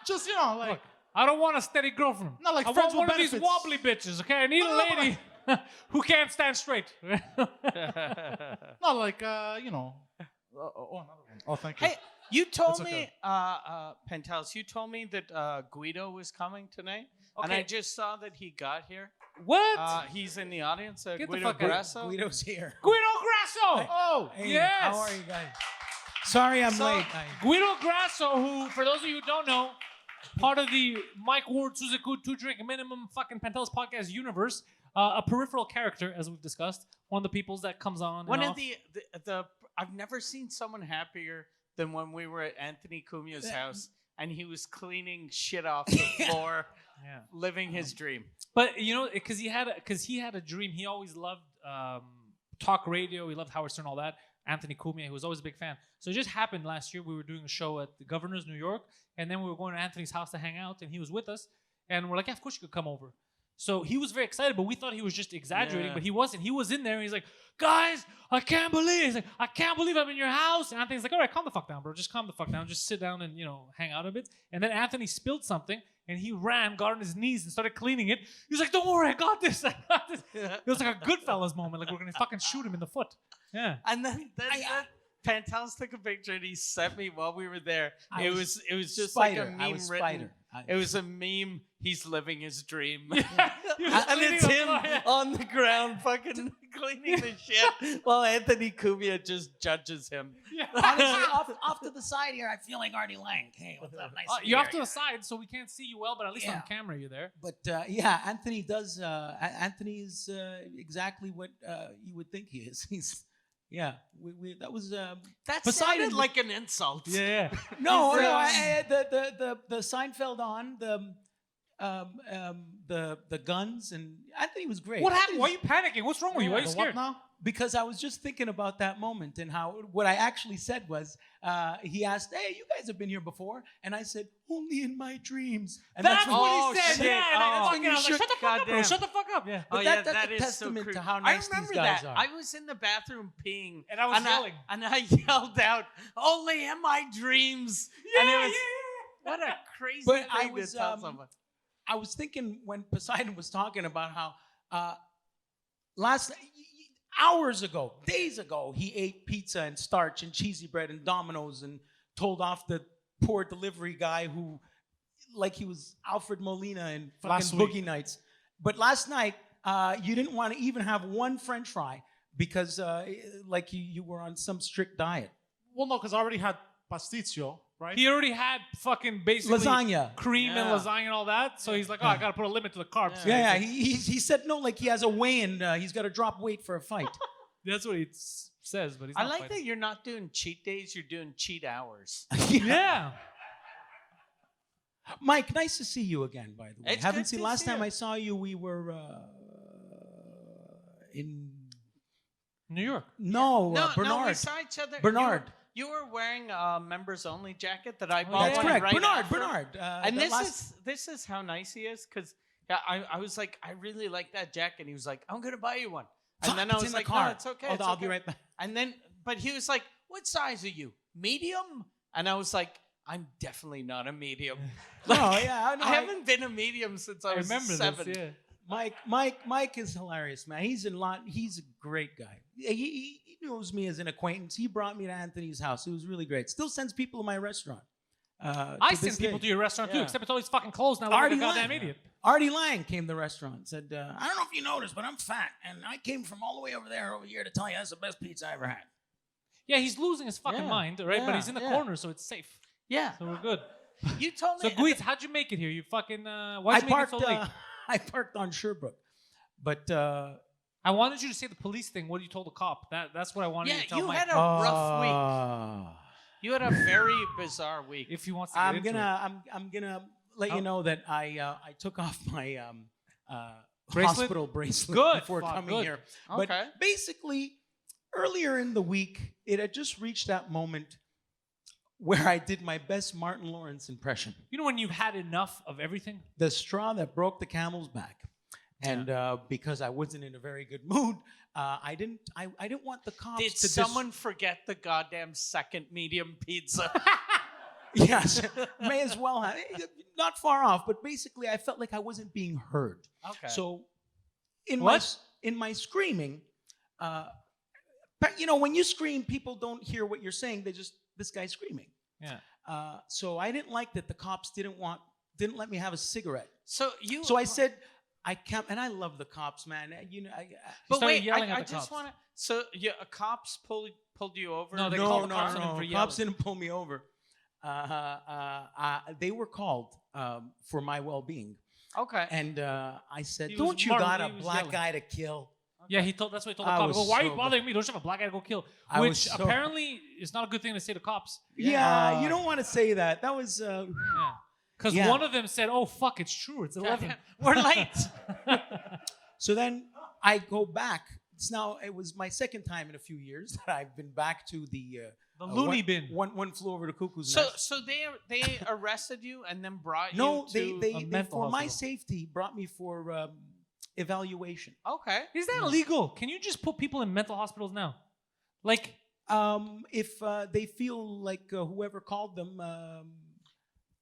Just like. Look, I don't want a steady girlfriend. Not like I friends want one with of these benefits. wobbly bitches, okay? I need No, a no, lady who can't stand straight. Not like another one. Oh, thank you. Hey, you told It's me, okay. Pantelis, you told me that Guido was coming tonight, and I Okay. just saw that he got here. What? He's in the audience. Get the Guido fuck out. Grasso. Guido's here. Guido Grasso! Oh, Hey, Yes. How are you guys? Sorry I'm So- late. Guido Grasso, who, for those of you who don't know, part of the Mike Ward, Suzaku, 2 Drink Minimum fucking Pantelis podcast universe, a peripheral character, as we've discussed, one of the peoples that comes on. One and of off. the I've never seen someone happier than when we were at Anthony Cumia's house and he was cleaning shit off the floor, Yeah. living his dream. But you know, because he had a dream. He always loved talk radio. He loved Howard Stern, all that. Anthony Cumia, he was always a big fan. So it just happened last year. We were doing a show at the Governor's, New York, and then we were going to Anthony's house to hang out, and he was with us. And we're like, yeah, of course you could come over. So he was very excited, but we thought he was just exaggerating, Yeah. but he wasn't. He was in there, and he's like, guys, I can't believe. He's like, I can't believe I'm in your house. And Anthony's like, all right, calm the fuck down, bro. Just calm the fuck down. Just sit down and hang out a bit. And then Anthony spilled something, and he ran, got on his knees, and started cleaning it. He was like, "Don't worry, I got this. I got this." It was like a Goodfellas moment, like we're gonna fucking shoot him in the foot. Yeah. And then Pantelis took a picture and he sent me while we were there. It was just Spider. like a meme I was written. Spider. It was a meme. He's living his dream. He was And cleaning it's the him floor, yeah. on the ground fucking cleaning the shit while Anthony Cumia just judges him. Yeah. Honestly, off to the side here, I feel like Artie Lang. Hey, what's up? Nice to be You're off here. to the side, so we can't see you well, but at least Yeah. on camera you're there. But yeah, Anthony does. Anthony is exactly what you would think he is. He's that was That Poseidon sounded like an insult. Yeah. no He's, the Seinfeld on the guns, and Anthony was great. What happened? Why are you panicking? What's wrong with you? Why are you The scared? what now? Because I was just thinking about that moment and how what I actually said was he asked, "Hey, you guys have been here before," and I said, "Only in my dreams." And That's when- what Oh, he said. shit. Yeah. Oh. That's fucking, I was like, Shut shut the fuck up, bro. goddamn. Shut the fuck up. Yeah. But Oh, that- yeah, that's that a is so testament to creepy. how nice I remember these guys that. are. I was in the bathroom peeing. And I was yelling. And I yelled out, "Only in my dreams." And it was, what a crazy But I thing was, to tell someone. I was thinking when Poseidon was talking about how hours ago, days ago, he ate pizza and starch and cheesy bread and Domino's and told off the poor delivery guy who, like he was Alfred Molina in fucking Last week. Boogie Nights. But last night, you didn't want to even have one French fry because like you were on some strict diet. Well, no, because I already had pasticcio, right? He already had fucking basically Lasagna. cream and Yeah. lasagna and all that. So he's like, oh, I got to put a limit to the carbs. Yeah, he said no, like he has a weigh-in. He's got to drop weight for a fight. That's what he says, but he's I not like fighting. that you're not doing cheat days, you're doing cheat hours. Yeah. Mike, nice to see you again, by the way. It's Haven't good seen to last see time you. I saw you, we were in New York. No, we Bernard. saw each other. Bernard. You were wearing a members only jacket that I Oh, bought. That's one correct. right Bernard, after. Bernard. And the last- this is how nice he is, because I was like, I really like that jacket. He was like, I'm gonna buy you one. And Fuck, then it's I was in the like, car. no, it's okay. Oh, it's I'll be okay." right back. And then, but he was like, what size are you? Medium? And I was like, I'm definitely not a medium. Oh, yeah. I haven't been a medium since I I was remember 7. this. Yeah. Mike is hilarious, man. He's a great guy. He knows me as an acquaintance. He brought me to Anthony's house. It was really great. Still sends people to my restaurant. I send people to your restaurant too, Yeah. except it's always fucking closed now. Like a Artie goddamn Lang. idiot. Artie Lang came to the restaurant. Said, I don't know if you noticed, but I'm fat, and I came from all the way over here to tell you that's the best pizza I ever had. Yeah, he's losing his fucking Yeah. mind, right? But Yeah, he's in the yeah. corner, so it's safe. Yeah. So we're good. You told So me. Guido, how'd you make it here? You fucking why'd you I make parked. it so late? I parked on Sherbrooke, but I wanted you to say the police thing. What you told the cop? That's what I wanted you to tell you Mike. had a rough week. You had a very bizarre week. If he wants to get I'm into gonna let you know that I took off my Bracelet? hospital bracelet Good. before Fuck, coming good. here. Okay. But basically, earlier in the week, it had just reached that moment where I did my best Martin Lawrence impression. You know when you've had enough of everything? The straw that broke the camel's back. And because I wasn't in a very good mood, I didn't want the cops Did to someone forget the goddamn second medium pizza? Yes, may as well have. Not far off, but basically, I felt like I wasn't being heard. Okay. So, in What? my screaming, when you scream, people don't hear what you're saying. They just this guy's screaming. Yeah. So I didn't like that the cops didn't let me have a cigarette. So I said, I can't, and I love the cops, man. But started wait, yelling at I the just cops. want to. So cops pulled you over? No, they no, called the no, cops on him no. for yelling. Cops didn't pull me over. They were called for my well-being. Okay. And I said, He was "Don't you Martin, got a he was black yelling. guy to kill?" Yeah, that's what he told the I cop. He was goes, why are you so bothering me? Don't you have a black guy to go kill? I was Which so- apparently is not a good thing to say to cops. Yeah, you don't want to say that. That was. Yeah. Because Yeah. one of them said, oh, fuck, it's true. It's 11. We're late. So then I go back. It was my second time in a few years that I've been back to the The loony one, bin. One flew over the cuckoo's So nest. they arrested you and then brought No, you to. they mental for my hospital. safety brought me for evaluation. Okay. Is that illegal? Can you just put people in mental hospitals now? Like, If they feel like whoever called them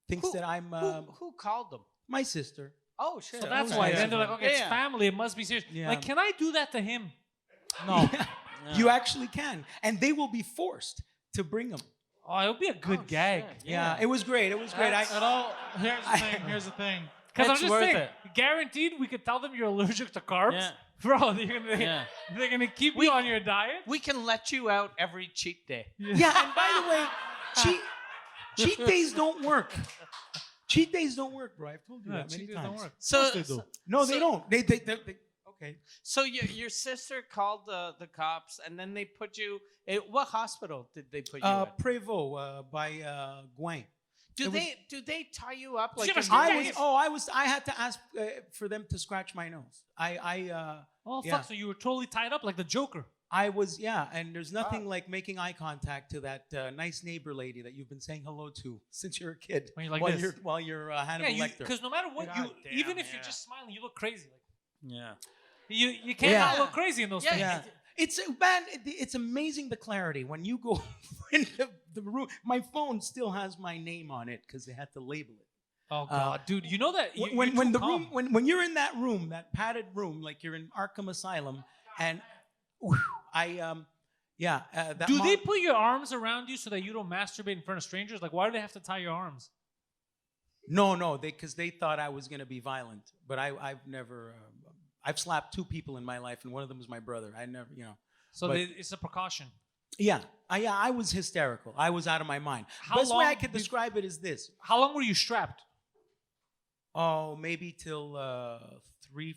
thinks that I'm Who called them? My sister. Oh shit. So that's okay. why. yeah. Then they're like, okay, it's Yeah. family. It must be serious. Yeah. Like, can I do that to him? No. You actually can, and they will be forced to bring them. Oh, it would be a good gag. shit. Yeah, it was great. It was great. It all, here's the thing. Here's the thing. Because I'm It's just worth saying, it. guaranteed, we could tell them you're allergic to carbs. Yeah. Bro, Yeah. they're gonna keep you on your diet. We can let you out every cheat day. Yeah, and by the way, cheat days don't work. Cheat days don't work, bro. I've told you that many cheat days times. don't work. So, They do. No, they So- don't. They okay. so your sister called the cops, and then they put you. What hospital did they put you in? Prévost by Gouin. Do it they tie you up like? Shit, in I had to ask for them to scratch my nose. Oh, fuck. Yeah. So you were totally tied up like the Joker. I was, yeah, and there's nothing like making eye contact to that nice neighbor lady that you've been saying hello to since you're a kid. When you're like while this. you're Hannibal Lecter. because no matter what, God damn, even if yeah. you're just smiling, you look crazy. Like Yeah. you can't Yeah. not look crazy in those Yeah. things. Yeah. It's man, it's amazing the clarity when you go in the room. My phone still has my name on it because they had to label it. Oh god, dude, you know that When you're the too room calm. when you're in that room, that padded room, like you're in Arkham Asylum, and that Do they put your arms around you so that you don't masturbate in front of strangers? Like, why do they have to tie your arms? No, because they thought I was gonna be violent, but I've never. I've slapped 2 people in my life, and one of them was my brother. I never, So But- it's a precaution. Yeah, I was hysterical. I was out of my mind. How Best way I long could did- describe it is this. How long were you strapped? Oh, maybe till 3,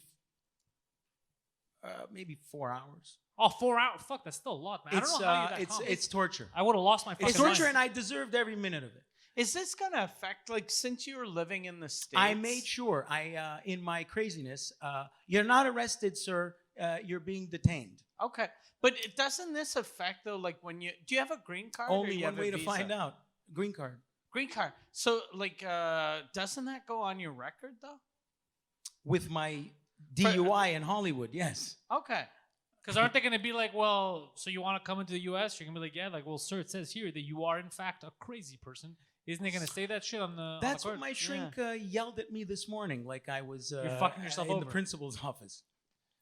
maybe 4 hours. Oh, 4 hours. Fuck, that's still a lot, man. I don't know how you that calm. it's torture. I would have lost my fucking It's torture, mind. and I deserved every minute of it. Is this gonna affect since you were living in the States? I made sure in my craziness, you're not arrested, sir. You're being detained. Okay, but doesn't this affect though? Like when do you have a green card? or Only you one have a way to visa? find out. Green card. Green card. So doesn't that go on your record though? With my DUI in Hollywood, yes. Okay. Because aren't they going to be like, well, so you want to come into the U.S.? You're going to be like, yeah, like, well, sir, it says here that you are, in fact, a crazy person. Isn't it going to say that shit on the That's on what the my card? shrink yelled at me this morning, like I was You're fucking yourself in over. the principal's office.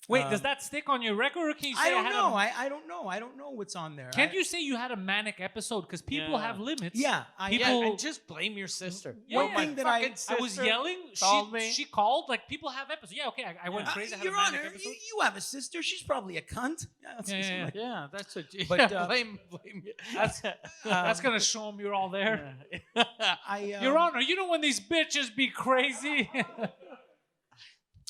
Wait, does that stick on your record, or can you say I don't had know. A, I don't know. I don't know what's on there. can't you say you had a manic episode? Because people Yeah. have limits. Yeah, People- And just blame your sister. Yeah, Well, yeah. my One thing that I fucking I was sister yelling. called me. She called. Like, people have episodes. Yeah, okay, I went crazy. I had Your a manic Honor, episode. you have a sister. She's probably a cunt. Yeah, that's Yeah, something yeah, like- Yeah, that's what. You, But, yeah, blame you. That's going to show them you're all there. I, Your Honor, you know when these bitches be crazy?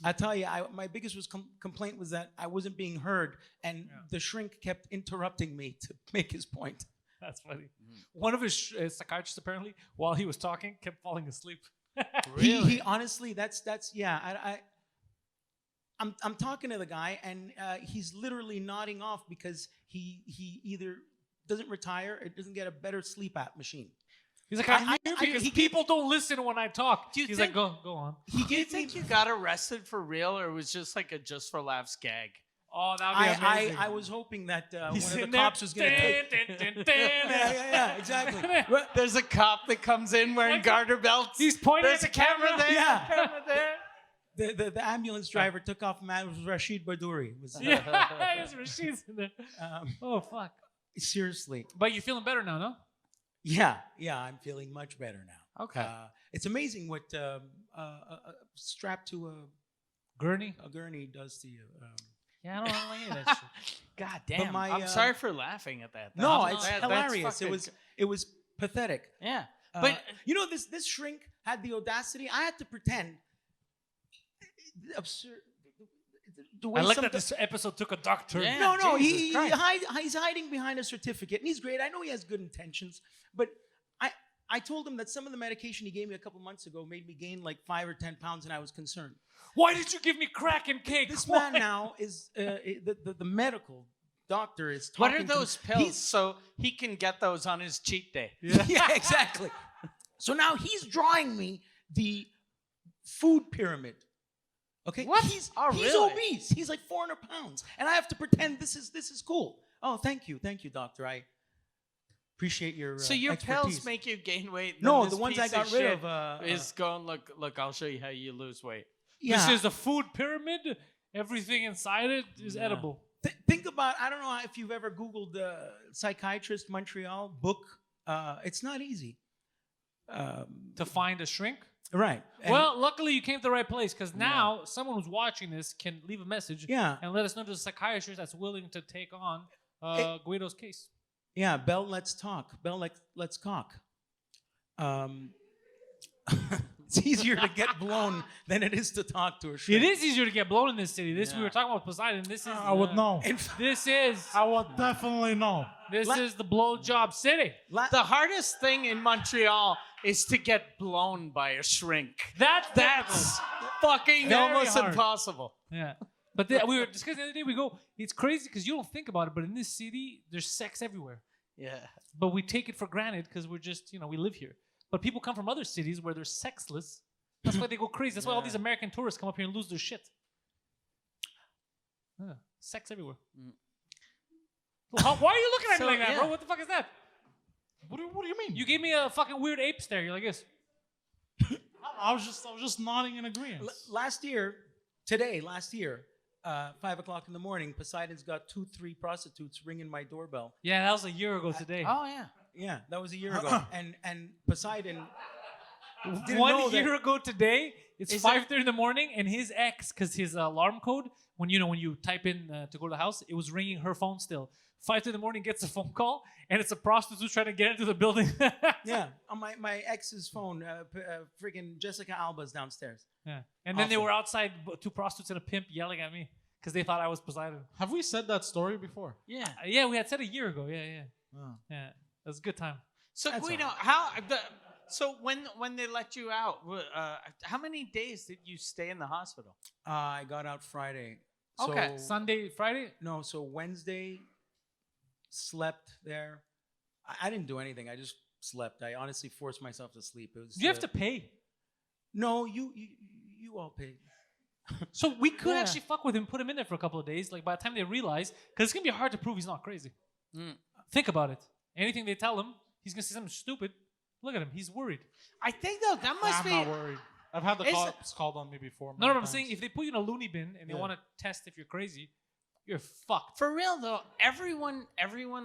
I tell you, my biggest complaint was that I wasn't being heard, and the shrink kept interrupting me to make his point. That's funny. One of his psychiatrists, apparently, while he was talking, kept falling asleep. He honestly, that's yeah. I'm talking to the guy, and he's literally nodding off because he either doesn't retire or doesn't get a better sleep app machine. He's like, I- I'm here I- because he people don't listen when I talk. Do you He's think- like, go on. He Do you gave me. think you got arrested for real, or it was just like a just for laughs gag? Oh, that would be amazing. I was hoping that one He's of sitting the cops was going to take. Yeah, exactly. Well, There's a cop that comes in wearing Like- garter belts. He's pointing There's at a the camera camera. there. Yeah. Camera there. the ambulance driver took off. Man, it was Rashid Badouri. It was, Yeah, there's Rashid's in there. Oh, fuck. seriously. But you're feeling better now, no? Yeah, I'm feeling much better now. Okay. It's amazing what strapped to Gurney? a gurney does to you. Yeah, I don't like any of that shit. God damn. my, I'm sorry for laughing at that. No, That's it's that's hilarious. fucking- It was pathetic. Yeah. But But this shrink had the audacity. I had to pretend absurd. The way I like some- that this episode took a dark turn. Yeah. No, Jesus Christ. he's hiding behind a certificate, and he's great. I know he has good intentions, but I told him that some of the medication he gave me a couple months ago made me gain like 5 or 10 pounds, and I was concerned. Why did you give me crack and cake? This Why? man now is the medical doctor is what talking are those to, pills so he can get those on his cheat day? Yeah, exactly. So now he's drawing me the food pyramid. Okay, What? He's Oh, really? obese. He's like 400 pounds, and I have to pretend this is cool. Oh, thank you, doctor. Appreciate your So your expertise. pills make you gain weight? then No, this the ones I piece got rid shit of. is going, look, I'll show you how you lose weight. Yeah. This is a food pyramid. Everything inside it is edible. Think about, I don't know if you've ever Googled psychiatrist Montreal book. It's not easy. To find a shrink. Right. And Well, luckily you came to the right place because now someone who's watching this can leave a message yeah. and let us know if there's a psychiatrist that's willing to take on Guido's case. Yeah, Bell, let's talk. Bell, let's cock. It's easier to get blown than it is to talk to a shrink. It is easier to get blown in this city. We were talking about Poseidon. This is I would know. This is I would definitely know. this is the blowjob city. The hardest thing in Montreal is to get blown by a shrink. That's fucking Very almost hard. impossible. Yeah. But we were discussing the other day, we go, it's crazy because you don't think about it, but in this city, there's sex everywhere. Yeah. But we take it for granted because we're just, we live here. But people come from other cities where they're sexless. That's why they go crazy. That's why all these American tourists come up here and lose their shit. Sex everywhere. Why are you looking at me like that, bro? What the fuck is that? What do you mean? You gave me a fucking weird ape stare. You're like this. I was just nodding in agreement. Last year, 5 o'clock in the morning, Poseidon's got 2-3 prostitutes ringing my doorbell. Yeah, that was a year ago today. Oh yeah. Yeah, that was a year ago. And Poseidon didn't know 1 year that. ago today, it's Is 5:30 in the morning, and his ex, because his alarm code, when you type in to go to the house, it was ringing her phone still. 5:30 in the morning, gets a phone call, and it's a prostitute trying to get into the building. Yeah, on my ex's phone, freaking Jessica Alba's downstairs. Yeah. And then they Awful. were outside, 2 prostitutes and a pimp yelling at me because they thought I was Poseidon. Have we said that story before? Yeah. Yeah, we had said a year ago. Yeah. Oh. Yeah. It was a good time. So That's Guido, all right. so when they let you out, how many days did you stay in the hospital? I got out Friday. Okay. So, Sunday, Friday? no, so Wednesday, slept there. I didn't do anything. I just slept. I honestly forced myself to sleep. It was. You have to pay. No, you all paid. So we could Yeah. actually fuck with him, put him in there for a couple of days. Like by the time they realize, because it's going to be hard to prove he's not crazy. Think about it. Anything they tell him, he's going to say something stupid. Look at him. He's worried. I think though that must I'm be. not worried. I've had the Is cops called on me before. No, many I'm saying times. if they put you in a loony bin and they Yeah. want to test if you're crazy, you're fucked. For real though, everyone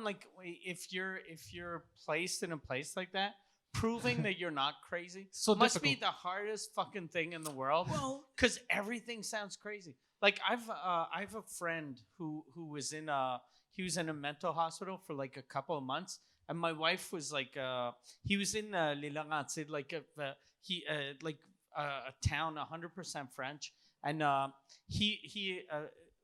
like if you're placed in a place like that, proving that you're not crazy So must be difficult. the hardest fucking thing in the world. Well, Because everything sounds crazy. Like I have a friend who was in a mental hospital for like a couple of months, and my wife was like he was in Lilangatsid, like a town 100% French, and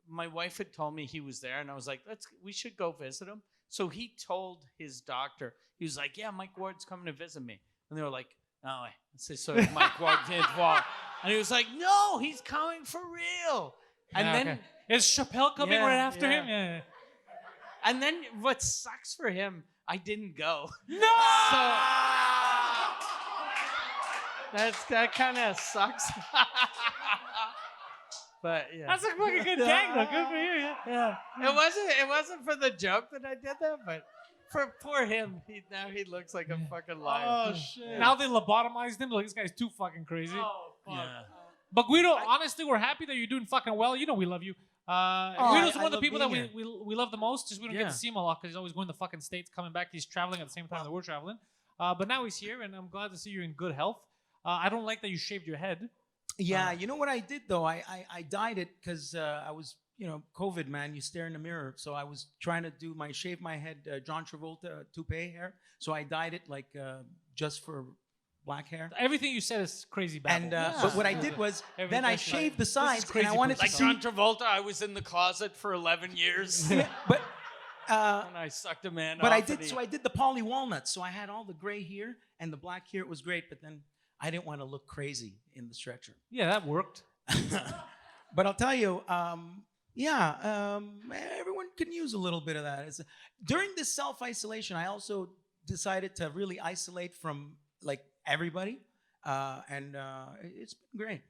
my wife had told me he was there, and I was like, we should go visit him. So he told his doctor, he was like, yeah, Mike Ward's coming to visit me, and they were like, no way. So Mike Ward did walk, and he was like, no, he's coming for real. And Yeah, then okay. Is Chappelle coming Yeah, right after yeah. him? Yeah. and then what sucks for him, I didn't go. No! That kind of sucks. But yeah. That's a fucking good gag, though. Good for you. Yeah. It wasn't for the joke that I did that, but for poor him, now he looks like a fucking liar. Oh shit! Now they lobotomized him. Like, this guy's too fucking crazy. Yeah. But Guido, honestly, we're happy that you're doing fucking well. You know we love you. Guido's I one of the love people that being we love the most. Just we don't get Yeah. to see him a lot because he's always going to the fucking States, coming back. He's traveling at the same time that we're traveling. But now he's here, and I'm glad to see you're in good health. I don't like that you shaved your head. yeah, you know what I did though? I dyed it because I was, COVID, man. You stare in the mirror. So I was trying to shave my head, John Travolta toupee hair. So I dyed it like just for black hair. Everything you said is crazy bad. And but what I did was then I shaved the sides, and I wanted to Like see. John Travolta, I was in the closet for 11 years. But And I sucked a man but off. I did so I did the poly walnuts. So I had all the gray here and the black here. It was great, but then I didn't want to look crazy in the stretcher. yeah, that worked. But I'll tell you, everyone can use a little bit of that. During this self-isolation, I also decided to really isolate from like everybody, and it's been great.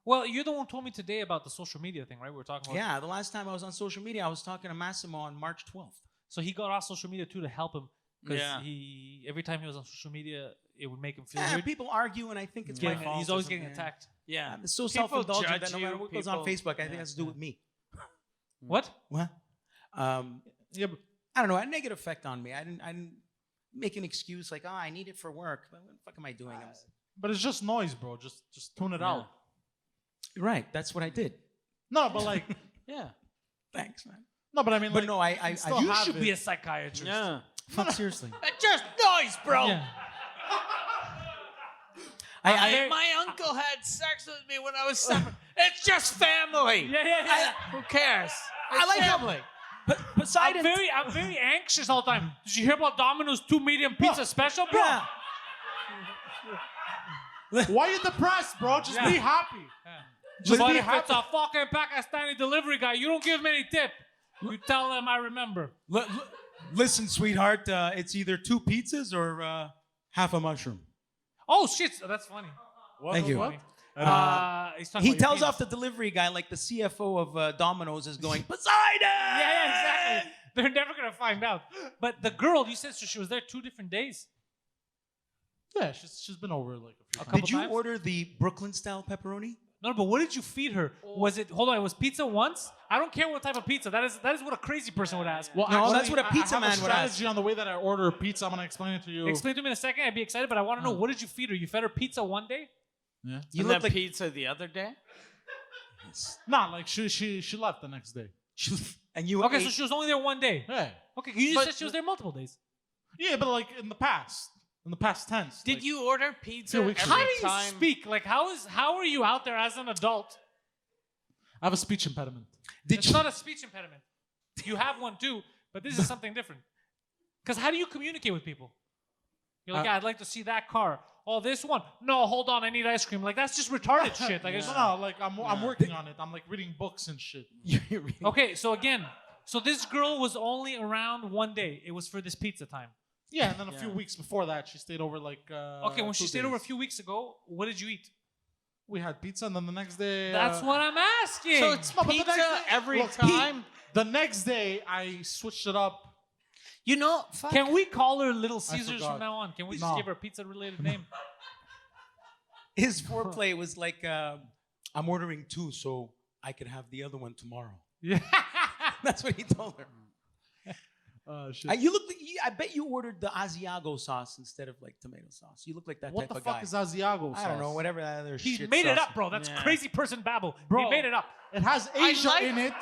Well, you're the one who told me today about the social media thing, right? We were talking about. Yeah, the last time I was on social media, I was talking to Massimo on March 12th. So he got off social media too to help him. because Yeah. every time he was on social media, it would make him feel Yeah, weird. people argue, and I think it's Yeah, my fault. he's or always getting something. attacked. Yeah. I'm so People self-indulgent judge that no matter you, what goes on people- Facebook, I think yeah, it has to do with me. What? What? Yeah, but I don't know. A negative effect on me. I didn't make an excuse like, I need it for work. But what the fuck am I doing? but it's just noise, bro. Just tune it out. Right. That's what I did. No, but like, Yeah. Thanks, man. no, but I mean, But like, no, I still You have should it. be a psychiatrist. Yeah. fuck seriously. It's just noise, bro. Yeah. My uncle had sex with me when I was 7. It's just family. Yeah. Who cares? I like how- family. Poseidon. I'm very anxious all the time. Did you hear about Domino's 2 medium pizza special, bro? Yeah. Why are you depressed, bro? Just be happy. Just But but be if it's happy. a fucking Pakistani delivery guy, you don't give him any tip. You tell them I remember. Listen, sweetheart. It's either 2 pizzas or half a mushroom. Oh shit, that's funny. Thank you. What? He's talking He about your tells penis. off the delivery guy like the CFO of Domino's is going, Poseidon! Yeah, exactly. They're never gonna find out. But the girl, you said so she was there 2 different days. Yeah, she's been over like a few A times. couple Did you times? order the Brooklyn style pepperoni? No, but what did you feed her? Was it? Hold on, it was pizza once. I don't care what type of pizza. That is what a crazy person would ask. Well, No, actually, that's what a pizza I have man a would ask. strategy on the way that I order pizza. I'm gonna explain it to you. Explain to me in a second. I'd be excited, but I want to know what did you feed her? You fed her pizza one day? Yeah. You And look then like pizza the other day? Nah, like she left the next day. and you Okay, ate, so she was only there one day. Yeah. Okay, you just But- said she was there multiple days. Yeah, but like in the past tense. Did like, you order pizza few weeks every ago. How do you time? speak? Like how are you out there as an adult? I have a speech impediment. It's not a speech impediment. You have one too, but this is something different. Because how do you communicate with people? You're like, yeah, I'd like to see that car. Oh, this one. No, hold on, I need ice cream. Like that's just retarded shit. Like, it's, No, like I'm working on it. I'm like reading books and shit. okay, so again, so this girl was only around one day. It was for this pizza time. Yeah, and then a few weeks before that, she stayed over like. Okay, when she 2 stayed over a days. few weeks ago, what did you eat? We had pizza, and then the next day. That's what I'm asking. So it's No, but the pizza next day- every look, time? The next day, I switched it up. You know, fuck. Can we call her Little Caesars forgot. from now on? Can we just No. give her a pizza-related name? his foreplay was like, I'm ordering 2 so I could have the other one tomorrow. Yeah. That's what he told her. Shit. You look. I bet you ordered the Asiago sauce instead of like tomato sauce. You look like that What type the of fuck guy. is Asiago sauce? I don't know. Whatever that other He shit made it sauce. up, bro. That's Yeah. crazy person babble. Bro. He made it up. It has Asia like- in it.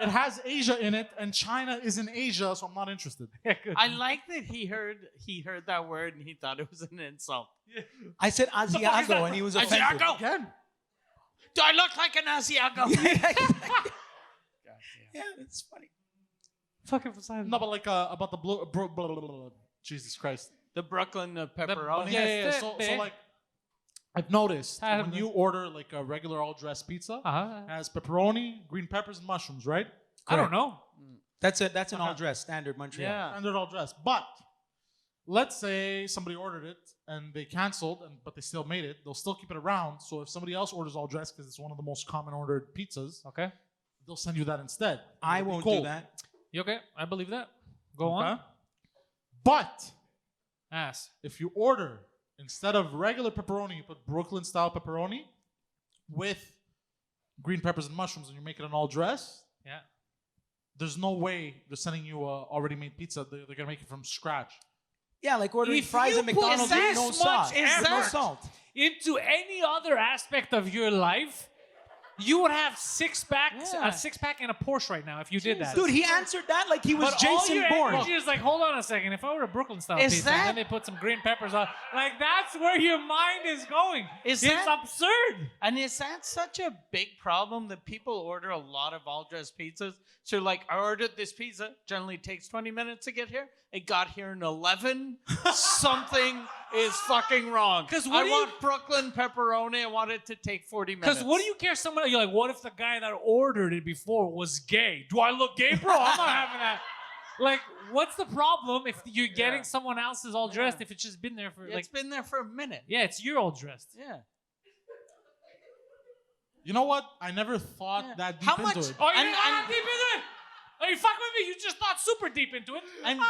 It has Asia in it, and China is in Asia, so I'm not interested. Yeah, good. I like that he heard that word and he thought it was an insult. I said fuck is Asiago, that? and he was offended. Asiago? Again? Do I look like an Asiago? Yeah, it's funny. Fucking Poseidon. No, but like about the blue. Jesus Christ. The Brooklyn pepperoni. Yeah. Yes, So that- like, I've noticed I when have- you order like a regular all dressed pizza, Uh-huh. it has pepperoni, green peppers, and mushrooms, right? I don't know. That's an all dress standard Montreal. Yeah. Standard all dressed. But let's say somebody ordered it and they canceled, but they still made it. They'll still keep it around. So if somebody else orders all dressed because it's one of the most common ordered pizzas, Okay. they'll send you that instead. I It'll be won't cold. do that. You okay? I believe that. Go on. Okay? But Ass. if you order instead of regular pepperoni, you put Brooklyn style pepperoni with green peppers and mushrooms, and you make it an all dress. Yeah. There's no way they're sending you a already made pizza. They're gonna make it from scratch. Yeah, like ordering If fries you at put McDonald's this with no much sauce. effort No salt. Into any other aspect of your life, you would have Yeah. a six-pack and a Porsche right now if you did that. Dude, he answered that like he was But all Jason your Bourne. energy is like, hold on a second. If I order Brooklyn style Is pizza and that- then they put some green peppers on, like that's where your mind is going. Is it's that- absurd. And is that such a big problem that people order a lot of all-dressed pizzas? So like, I ordered this pizza. Generally takes 20 minutes to get here. It got here in 11. Something is fucking wrong. 'Cause what I do you- want Brooklyn pepperoni. I want it to take 40 minutes. Because what do you care? Someone you're like, what if the guy that ordered it before was gay? Do I look gay, bro? I'm not having that. Like, what's the problem if you're getting someone else's all dressed if it's just been there for Yeah, like? it's been there for a minute. Yeah, it's your all dressed. Yeah. You know what? I never thought Yeah. that deep How into much- it. Oh, you And- didn't go that and- deep into it? Are you fucking with it. You just thought super deep into it. And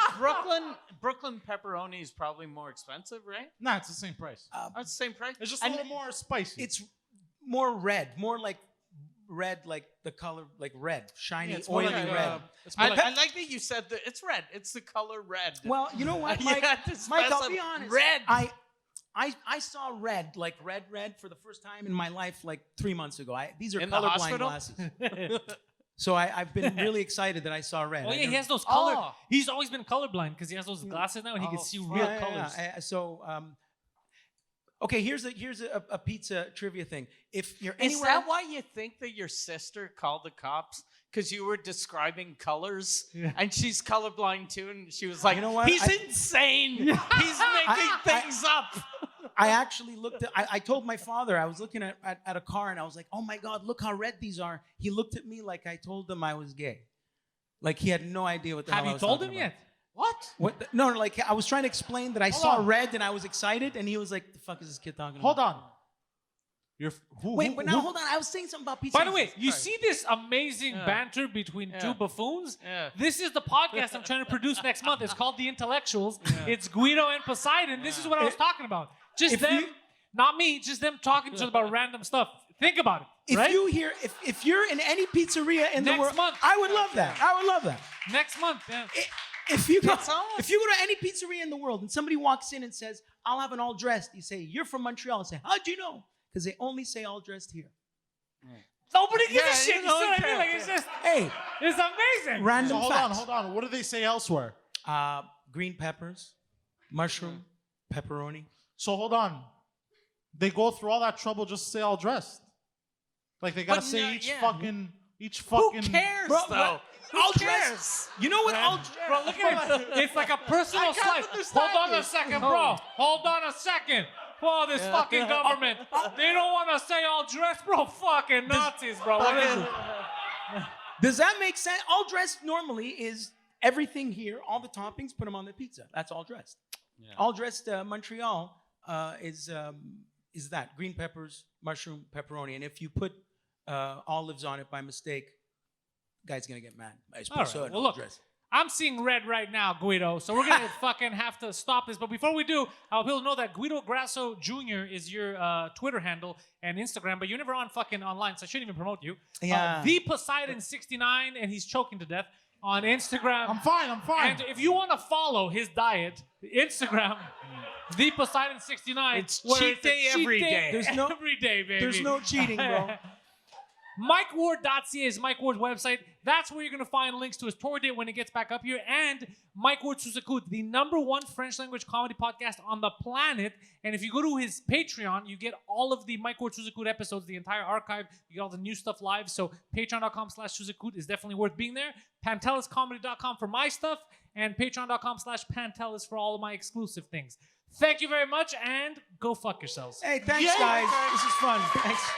Brooklyn pepperoni is probably more expensive, right? Nah, it's the same price. Oh, it's the same price. It's just a And little more spicy. It's more red, more like red, like the color, like red, shiny, Yeah, it's more oily like, red. it's more I like- like that you said that it's red. It's the color red. Well, you know what, You Mike? had to Mike, I'll specify be honest. red. I saw red, like red for the first time in my life, like 3 months ago. These are In the colorblind hospital? glasses. So I've been really excited that I saw red. Oh I yeah, he never- has those color. Oh. He's always been colorblind because he has those glasses now and he can see real Yeah, colors. yeah. So, okay, here's a pizza trivia thing. If you're Is anywhere, that why you think that your sister called the cops? Because you were describing colors, and she's colorblind too, and she was like, You know what? "He's insane. He's making things up." I actually looked at, I told my father, I was looking at a car and I was like, oh my God, look how red these are. He looked at me like I told him I was gay. Like he had no idea what the Have hell I you was told talking him about. yet? What? No, like I was trying to explain that I Hold saw on. red and I was excited and he was like, the fuck is this kid talking Hold about? on. You're who? Wait, who- but now who- hold on. I was saying something about pizza. By the way, you Christ. see this amazing Yeah. banter between Yeah. two buffoons? Yeah. This is the podcast I'm trying to produce next month. It's called The Intellectuals. It's Guido and Poseidon. This is what I was talking about. Just If them, you- not me, just them talking to each other about random stuff. Think about it. If right? you hear, if you're in any pizzeria in the Next world, month. I would love that. I would love that. Next month, yeah. If you go, It's almost- if you go to any pizzeria in the world and somebody walks in and says, "I'll have an all dressed," you say, "You're from Montreal." I say, "How'd you know?" Because they only say all dressed here. Nobody gives Yeah, a shit. you You know, see what I mean? yeah, Like, it's yeah. just, Hey, it's amazing. random So facts. hold on. What do they say elsewhere? Green peppers, mushroom, pepperoni. So hold on. They go through all that trouble just to say all dressed. Like they gotta But say no, each yeah. fucking. Who cares, Bro, though? All Who dressed. cares? You know what? All Bro, look at it. It's like a personal I can't slice. understand Hold on a this. second, bro. Hold on a second. Oh, this fucking government. They don't want to say all dressed, bro. Fucking Nazis, bro. What is it? Does that make sense? All dressed normally is everything here, all the toppings, put them on the pizza. That's all dressed. All dressed Montreal is that green peppers, mushroom, pepperoni, and if you put olives on it by mistake, guy's gonna get mad. All right. Well, look, I'm seeing red right now, Guido. So we're gonna fucking have to stop this. But before we do, I want people to know that Guido Grasso Jr. is your Twitter handle and Instagram, but you're never on fucking online, so I shouldn't even promote you. Yeah. The Poseidon 69, and he's choking to death on Instagram. I'm fine. And if you want to follow his diet, Instagram, the Poseidon 69. It's where cheat day every day. There's no- every day, baby. There's no cheating, bro. MikeWard.ca is Mike Ward's website. That's where you're going to find links to his tour date when it gets back up here. And Mike Ward Suzakut, the #1 French language comedy podcast on the planet. And if you go to his Patreon, you get all of the Mike Ward Suzakut episodes, the entire archive. You get all the new stuff live. So patreon.com/Suzakut is definitely worth being there. PantelisComedy.com for my stuff. And patreon.com/Pantelis for all of my exclusive things. Thank you very much, and go fuck yourselves. Hey, thanks, guys. This is fun. Thanks.